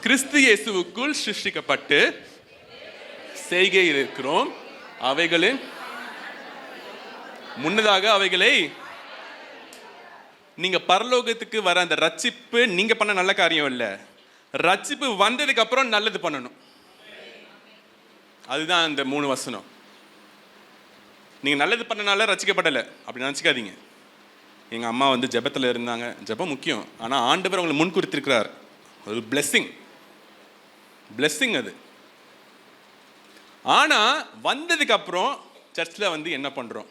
[SPEAKER 2] கிறிஸ்து இயேசுவுக்குள் சிருஷ்டிக்கப்பட்டு செய்கையில் இருக்கிறோம். அவைகளின் முன்னதாக அவைகளை நீங்க பரலோகத்துக்கு வர அந்த ரட்சிப்பு நீங்க பண்ண நல்ல காரியம் இல்ல, ரட்சிப்பு வந்ததுக்கு அப்புறம் நல்லது பண்ணணும். அதுதான் அந்த 3 வசனம். நீங்க நல்லது பண்ணனால ரட்சிக்கப்படலை அப்படி நினச்சிக்காதீங்க. எங்க அம்மா வந்து ஜெபத்தில் இருந்தாங்க, ஜெபம் முக்கியம், ஆனா ஆண்டவர் அவங்களை முன்குறித்திருக்கிறார். அது பிளெஸ்ஸிங் அது. ஆனா வந்ததுக்கு அப்புறம் சர்ச்சில் வந்து என்ன பண்றோம்,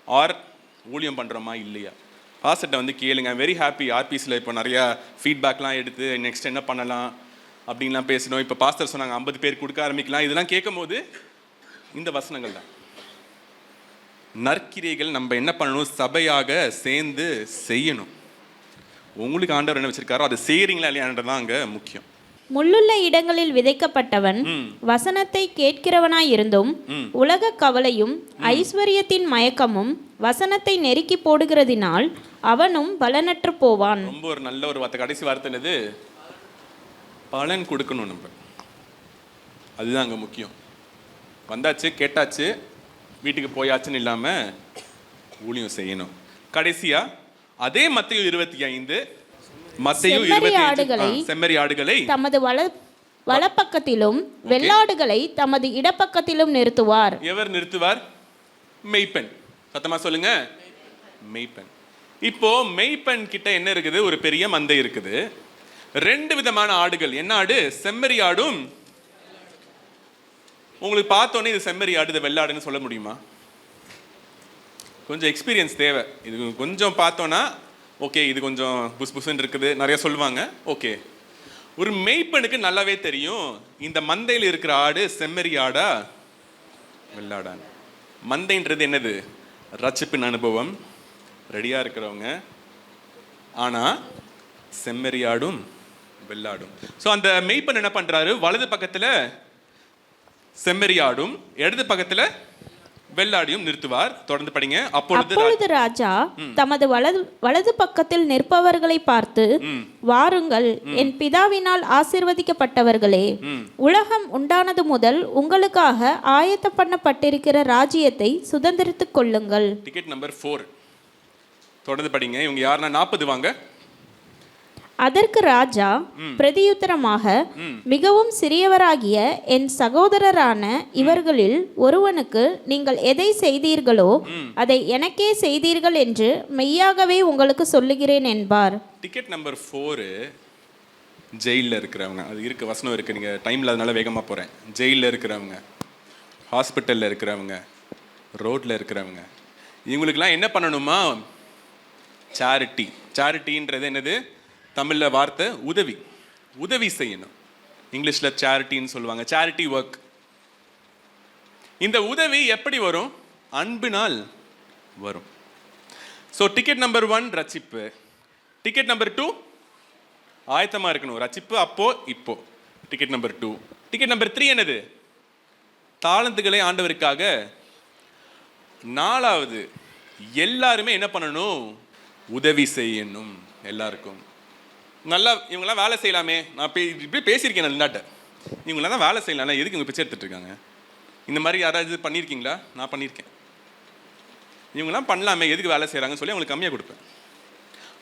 [SPEAKER 2] ஆர் ஊழியம் பண்றோமா இல்லையா? பாஸ்டர்ட்ட வந்து கேளுங்க. வெரி ஹாப்பி ஆர்பிசியில் இப்போ நிறையா ஃபீட்பேக்லாம் எடுத்து நெக்ஸ்ட் என்ன பண்ணலாம் அப்படின்லாம் பேசணும். இப்போ பாஸ்டர் சொன்னாங்க 50 பேர் கொடுக்க ஆரம்பிக்கலாம். இதெல்லாம் கேட்கும் போது இந்த வசனங்கள் தான் நற்கிரியைகள் நம்ம என்ன பண்ணணும், சபையாக சேர்ந்து செய்யணும். உங்களுக்கு ஆண்டவர் என்ன வச்சிருக்காரோ அதை செய்கிறீங்களா இல்லையான்றதான் அங்கே முக்கியம்.
[SPEAKER 3] முள்ளுள்ள இடங்களில் விதைக்கப்பட்டவன் வசனத்தை கேட்கிறவனாய் இருந்தும் உலக கவலையும் ஐஸ்வர்யத்தின் மயக்கமும் வசனத்தை நெருக்கி போடுகிறதினால் அவனும் பலனற்று போவான்.
[SPEAKER 2] ரொம்ப ஒரு நல்ல ஒரு வார்த்தை, கடைசி வார்த்தை என்னது, பலன் கொடுக்கணும் நம்ம. அதுதான் அங்கே முக்கியம். வந்தாச்சு கேட்டாச்சு வீட்டுக்கு போயாச்சுன்னு இல்லாமல் ஊழியம் செய்யணும். கடைசியா அதே மத்தேயு 25 செம்மறி ஆடுகளை
[SPEAKER 3] தமது வலப்பக்கத்திலும் வெள்ளாடுகளை தமது இடப்பக்கத்திலும் நிறுத்துவார்.
[SPEAKER 2] எவர் நிறுத்துவார்? மெய்ப்பெண். சத்தமா சொல்லுங்க, மெய்ப்பெண். இப்போ மெய்ப்பெண் கிட்ட என்ன இருக்குது, ஒரு பெரிய மந்தை இருக்குது. 2 விதமான ஆடுகள். என்ன ஆடு? செம்மறி ஆடும். உங்களுக்கு பார்த்தோன்னே இது செம்மறி ஆடு, இது வெள்ளாடுன்னு சொல்ல முடியுமா? கொஞ்சம் எக்ஸ்பீரியன்ஸ் தேவை. இது கொஞ்சம் பார்த்தோன்னா ஓகே இது கொஞ்சம் புஸ்ன்னு இருக்குது நிறைய சொல்லுவாங்க. ஓகே, ஒரு மெய்ப்பெண்ணுக்கு நல்லாவே தெரியும் இந்த மந்தையில் இருக்கிற ஆடு செம்மறி ஆடா வெள்ளாடான். மந்தைன்றது என்னது? ரட்சிப்பின் அனுபவம், ரெடியாக இருக்கிறவங்க. ஆனால் செம்மறி ஆடும் வெள்ளாடும். ஸோ அந்த மெய்ப்பெண் என்ன பண்ணுறாரு, வலது பக்கத்தில் செம்மறியாடும் இடது பக்கத்துல வெள்ளாடியும் நிறுத்துவார். தொடர்ந்து படிங்க.
[SPEAKER 3] அப்பொழுது ராஜா தமது வலது பக்கத்தில் நிற்பவர்களை பார்த்து, வாருங்கள் என் பிதாவினால் ஆசீர்வதிக்கப்பட்டவர்களே, உலகம் உண்டானது முதல் உங்களுக்காக ஆயத்த பண்ணப்பட்டிருக்கிற ராஜ்யத்தை சுதந்திரித்துக் கொள்ளுங்கள்.
[SPEAKER 2] Ticket number 4. தொடர்ந்து படிங்க. இவங்க யாருன்னா 40 வாங்க.
[SPEAKER 3] அதற்கு ராஜா பிரதியுத்தரமாக, மிகவும் சிறியவராகிய என் சகோதரரான இவர்களில் ஒருவனுக்கு நீங்கள் எதை செய்தீர்களோ அதை எனக்கே செய்தீர்கள் என்று மெய்யாகவே உங்களுக்கு சொல்லுகிறேன் என்பார்.
[SPEAKER 2] டிக்கெட் நம்பர் 4 ஜெயிலில் இருக்கிறவங்க. அது இருக்கு, வசனம் இருக்கு, நீங்க டைம்ல அதனால வேகமா போறேன். ஜெயிலில் இருக்கிறவங்க, ஹாஸ்பிட்டல்ல இருக்கிறவங்க, ரோட்ல இருக்கிறவங்க, இவங்களுக்கெல்லாம் என்ன பண்ணணுமா? சேரிட்டின்றது என்னது? தமிழில் வார்த்தை உதவி செய்யணும். இங்கிலீஷில் சேரிட்டின்னு சொல்லுவாங்க, சேரிட்டி ஒர்க். இந்த உதவி எப்படி வரும்? அன்பினால் வரும். ஸோ டிக்கெட் நம்பர் 1 ரட்சிப்பு. டிக்கெட் நம்பர் 2 ஆயத்தமாக இருக்கணும். ரட்சிப்பு அப்போ இப்போ. Ticket number 2. டிக்கெட் நம்பர் 3 என்னது? தாளந்துகளை ஆண்டவருக்காக. 4வது எல்லாருமே என்ன பண்ணணும்? உதவி செய்யணும். எல்லாருக்கும் நல்லா இவங்கெல்லாம் வேலை செய்யலாமே. நான் இப்படி பேசியிருக்கேன் நல்லாட்ட. இவங்களாம் தான் வேலை செய்யலாம், எதுக்கு இவங்க பிச்சை எடுத்துட்டு இருக்காங்க? இந்த மாதிரி யாராவது பண்ணியிருக்கீங்களா? நான் பண்ணியிருக்கேன். இவங்கெல்லாம் பண்ணலாமே, எதுக்கு வேலை செய்கிறாங்கன்னு சொல்லி அவங்களுக்கு கம்மியாக கொடுப்பேன்.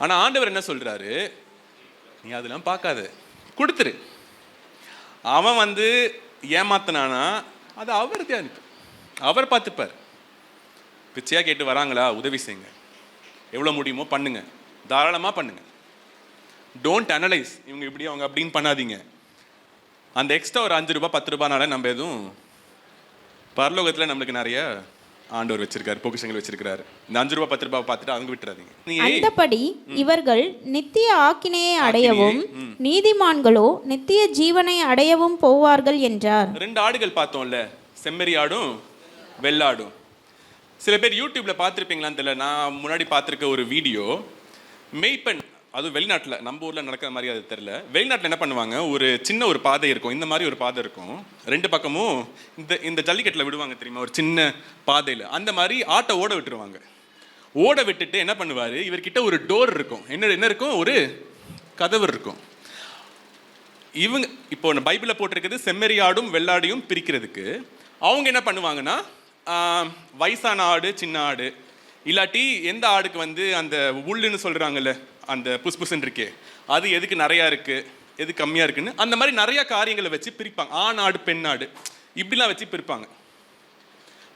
[SPEAKER 2] ஆனால் ஆண்டவர் என்ன சொல்கிறாரு, நீ அதெல்லாம் பார்க்காத, கொடுத்துரு. அவன் வந்து ஏமாத்தினானா அது அவர் தியானிப்பு, அவர் பார்த்துப்பார். பிச்சையாக கேட்டு வராங்களா, உதவி செய்யுங்க. எவ்வளோ முடியுமோ பண்ணுங்க, தாராளமாக பண்ணுங்க. டோன்ட் அனலைஸ், இவங்க இப்படி அவங்க அப்படின்னு பண்ணாதீங்க. அந்த எக்ஸ்ட்ரா ஒரு 5 ரூபாய் 10 ரூபாய்னால நம்ம எதுவும், பரலோகத்தில் நம்மளுக்கு நிறைய ஆண்டவர் வச்சிருக்காரு, பொக்கிஷங்கள் வச்சிருக்காரு. இந்த 5 ரூபாய் 10 ரூபாய் பார்த்துட்டு அவங்க விட்டுறாதீங்க.
[SPEAKER 3] அந்தபடி இவர்கள் நித்திய ஆக்கினையை அடையவும் நீதிமான்களோ நித்திய ஜீவனை அடையவும் போவார்கள் என்றார். 2
[SPEAKER 2] ஆடுகள் பார்த்தோம்ல, செம்மறி ஆடும் வெள்ளாடும். சில பேர் யூடியூப்ல பார்த்துருப்பீங்களான்னு தெரியல, நான் முன்னாடி பார்த்துருக்க ஒரு வீடியோ. மெய்ப்பெண், அது வெளிநாட்டில், நம்ம ஊரில் நடக்கிற மாதிரி அது தெரில. வெளிநாட்டில் என்ன பண்ணுவாங்க, ஒரு சின்ன ஒரு பாதை இருக்கும், இந்த மாதிரி ஒரு பாதை இருக்கும், 2 பக்கமும் இந்த ஜல்லிக்கட்டில் விடுவாங்க தெரியுமா, ஒரு சின்ன பாதையில். அந்த மாதிரி ஆட்டை ஓட விட்டுருவாங்க. ஓட விட்டுட்டு என்ன பண்ணுவார், இவர்கிட்ட ஒரு டோர் இருக்கும். என்ன இருக்கும்? ஒரு கதவு இருக்கும். இவங்க இப்போ பைபிளில் போட்டிருக்கிறது செம்மறி ஆடும் வெள்ளாடியும் பிரிக்கிறதுக்கு. அவங்க என்ன பண்ணுவாங்கன்னா வயசான ஆடு, சின்ன ஆடு, இல்லாட்டி எந்த ஆடுக்கு வந்து அந்த உள்ளுன்னு சொல்கிறாங்கல்ல, அந்த புஸ்புசுன்னு இருக்கே, அது எதுக்கு நிறையா இருக்குது, எது கம்மியாக இருக்குன்னு அந்த மாதிரி நிறையா காரியங்களை வச்சு பிரிப்பாங்க. ஆண் ஆடு, பெண் ஆடு, இப்படிலாம் வச்சு பிரிப்பாங்க.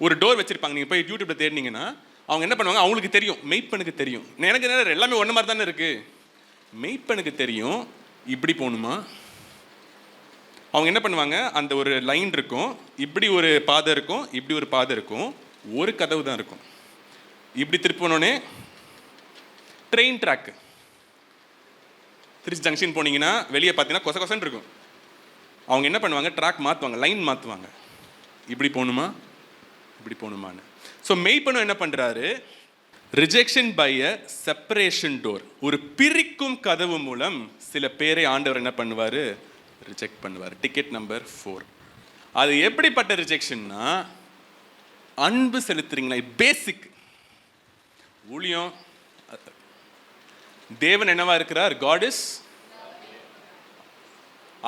[SPEAKER 2] ஒரு டோர் வச்சுருப்பாங்க. நீங்கள் போய் யூடியூப்பில் தேடினீங்கன்னா அவங்க என்ன பண்ணுவாங்க, அவங்களுக்கு தெரியும், மெய்ப்பனுக்கு தெரியும். எனக்கு என்ன எல்லாமே ஒன்று மாதிரி தானே இருக்குது, மெய்ப்பனுக்கு தெரியும் இப்படி போகணுமா. அவங்க என்ன பண்ணுவாங்க, அந்த ஒரு லைன் இருக்கும், இப்படி ஒரு பாதை இருக்கும், இப்படி ஒரு பாதை இருக்கும், ஒரு கதவு தான் இருக்கும். இப்படி திருப்பினோடனே ட்ரெயின் ட்ராக்கு. திருச்சி ஜங்ஷன் போனீங்கன்னா வெளியே பார்த்தீங்கன்னா கொச கொசன்னு இருக்கும். அவங்க என்ன பண்ணுவாங்க, ட்ராக் மாற்றுவாங்க, லைன் மாற்றுவாங்க. இப்படி போகணுமா, இப்படி போகணுமான்னு. ஸோ மெய்ப்பனும் என்ன பண்ணுறாரு, rejection by a separation door, ஒரு பிரிக்கும் கதவு மூலம் சில பேரை ஆண்டவர் என்ன பண்ணுவார், ரிஜெக்ட் பண்ணுவார். Ticket number 4. அது எப்படிப்பட்ட ரிஜெக்ஷன்னா, அன்பு செலுத்துறீங்களா, பேசிக் ஊழியம். தேவன் என்னவா இருக்கிறார், காட் இஸ்.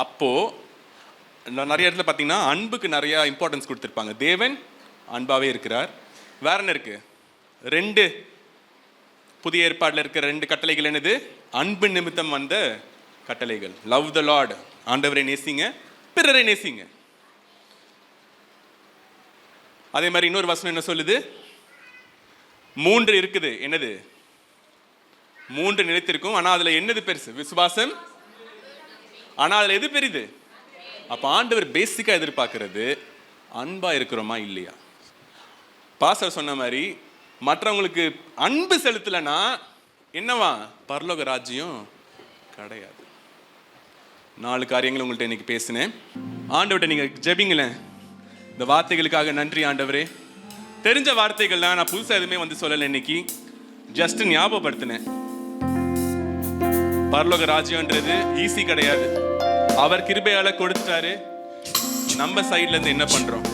[SPEAKER 2] அப்போ நிறைய இடத்துல பார்த்தீங்கன்னா அன்புக்கு நிறைய இம்பார்ட்டன்ஸ் கொடுத்துருப்பாங்க. தேவன் அன்பாவே இருக்கிறார். வேற என்ன இருக்கு, 2 புதிய ஏற்பாட்டில் இருக்கிற 2 கட்டளைகள் என்னது, அன்பு நிமித்தம் வந்த கட்டளைகள். லவ் த லார்ட், ஆண்டவரை நேசிங்க, பிறரை நேசிங்க. அதே மாதிரி இன்னொரு வசனம் என்ன சொல்லுது, 3 இருக்குது, என்னது, 3 நிலைத்திருக்கும், ஆனால் அதில் என்னது பெருசு, விசுவாசம். ஆனால் அதில் எது பெரிது. அப்போ ஆண்டவர் பேசிக்காக எதிர்பார்க்கறது அன்பா இருக்கிறோமா இல்லையா. பாஸ்டர் சொன்ன மாதிரி மற்றவங்களுக்கு அன்பு செலுத்தலைன்னா என்னவா, பரலோக ராஜ்யம் கிடையாது. 4 காரியங்கள் உங்கள்கிட்ட இன்னைக்கு பேசினேன். ஆண்டவர்கிட்ட நீங்கள் ஜெபிங்களேன், இந்த வார்த்தைகளுக்காக நன்றி ஆண்டவரே. தெரிஞ்ச வார்த்தைகள் தான், நான் புதுசாக எதுவுமே வந்து சொல்லலை. இன்னைக்கு ஜஸ்ட் ஞாபகப்படுத்தினேன். பரலோக ராஜ்யம்ன்றது ஈஸி கிடையாது. அவர் கிருபையால கொடுத்துட்டாரு. நம்ம சைட்ல இருந்து என்ன பண்றோம்,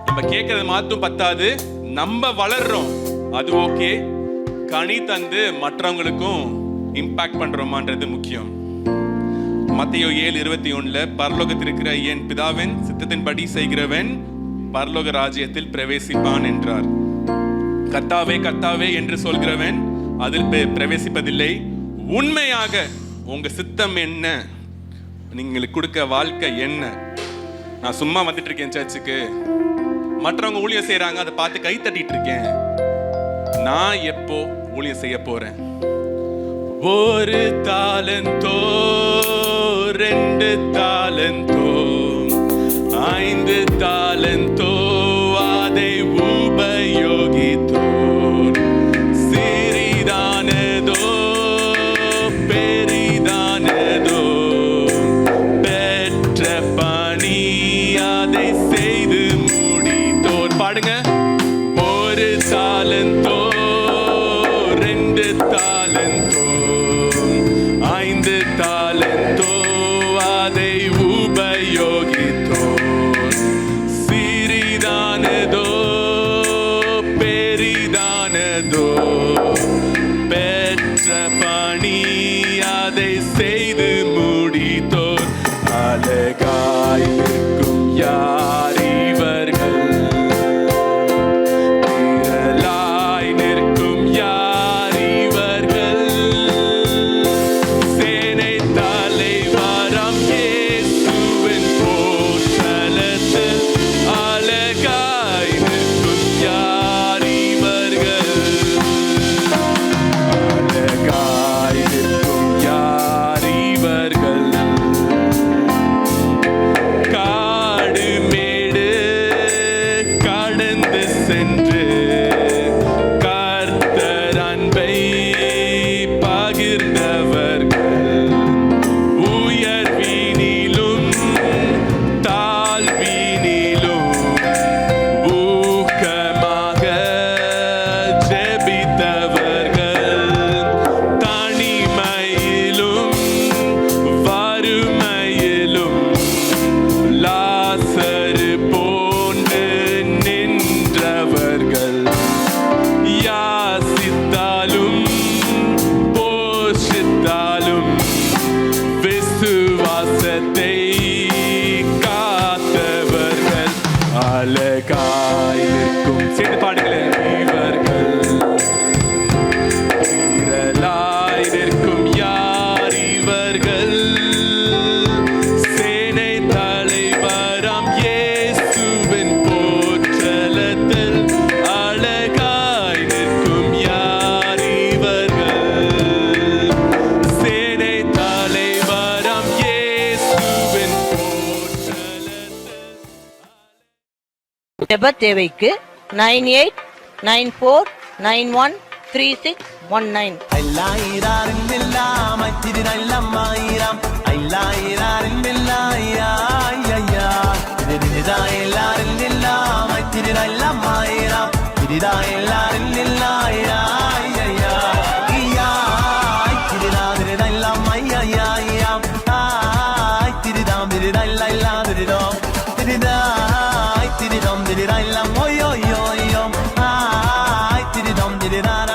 [SPEAKER 2] நம்ம கேட்கறது மாத்தும் பத்தாது, நம்ம வளர்றோம், அது ஓகே. கனி தந்து மற்றவங்களுக்கும் இம்பாக்ட் பண்றோமான்றது முக்கியம். மத்தேயு 7:21 பரலோகத்தில் இருக்கிற என் பிதாவின் சித்தத்தின்படி செய்கிறவன் பரலோக ராஜ்யத்தில் பிரவேசிப்பான் என்றார். கர்த்தாவே கர்த்தாவே என்று சொல்கிறவன் அதில் பிரவேசிப்பதில்லை. உண்மையாக உங்க சித்தம் என்ன, நீங்களுக்கு கொடுக்க வாழ்க்கை என்ன. நான் சும்மா வந்துட்டு இருக்கேன் சர்ச்சுக்கு, மற்றவங்க ஊழியம் செய்யறாங்க, அதை பார்த்து கை தட்டிட்டு இருக்கேன். நான் எப்போ ஊழியம் செய்ய போறேன். 1 தாலந்தோ 2 தாலந்தோ 5 தாலந்தோ அதை உபயோகித்தோர். சிறிதானதோ பெரிதானதோ பெற்ற பணி அதை செய்து முடித்தோர். பாடுங்க. 1 தாலந்தோ 2 தாலந்தோ 5 தாலந்தோ அதை உபயோகித்தோர். சிறிதானதோ பெரிதானதோ பெற்ற பணி அதை செய்து முடித்தோர். அழகாய் நிற்கும் யார் இவர்கள், திரளாய் நிற்கும் யார் இவர்கள். சேனை தலைவராம் இயேசுவின் போற்றலத்தில் அழகாய் நிற்கும் யார் இவர்கள். அழகாய் நிற்கும் யார் இவர்கள். காடு அழகாய் நிற்கும் சேர்ந்து பாடுங்களேன் இவர்கள் வீரலாய் நிற்கும் யார் இவர்கள் சேனை தலைவராம் இயேசுவின் போற்றலத்தில் அழகாய் நிற்கும் யார் இவர்கள் சேனை தலைவராம் இயேசுவின் போற்றலத்தில்
[SPEAKER 4] ஜெப தேவைக்கு 9894913619.
[SPEAKER 5] Aylairarin billah, matiriraylam mairam. Aylairarin billah, ya ya ya. Tiriraylarin billah, matiriraylam mairam. Tiriraylarin billah, ya ya ya. Ya, tiriraylam ya ya ya. Ay, tiridam tiriraylam tiridam. Tiriday, tiridam tiriraylam oy oy oy. Ay, tiridam tiriraylam.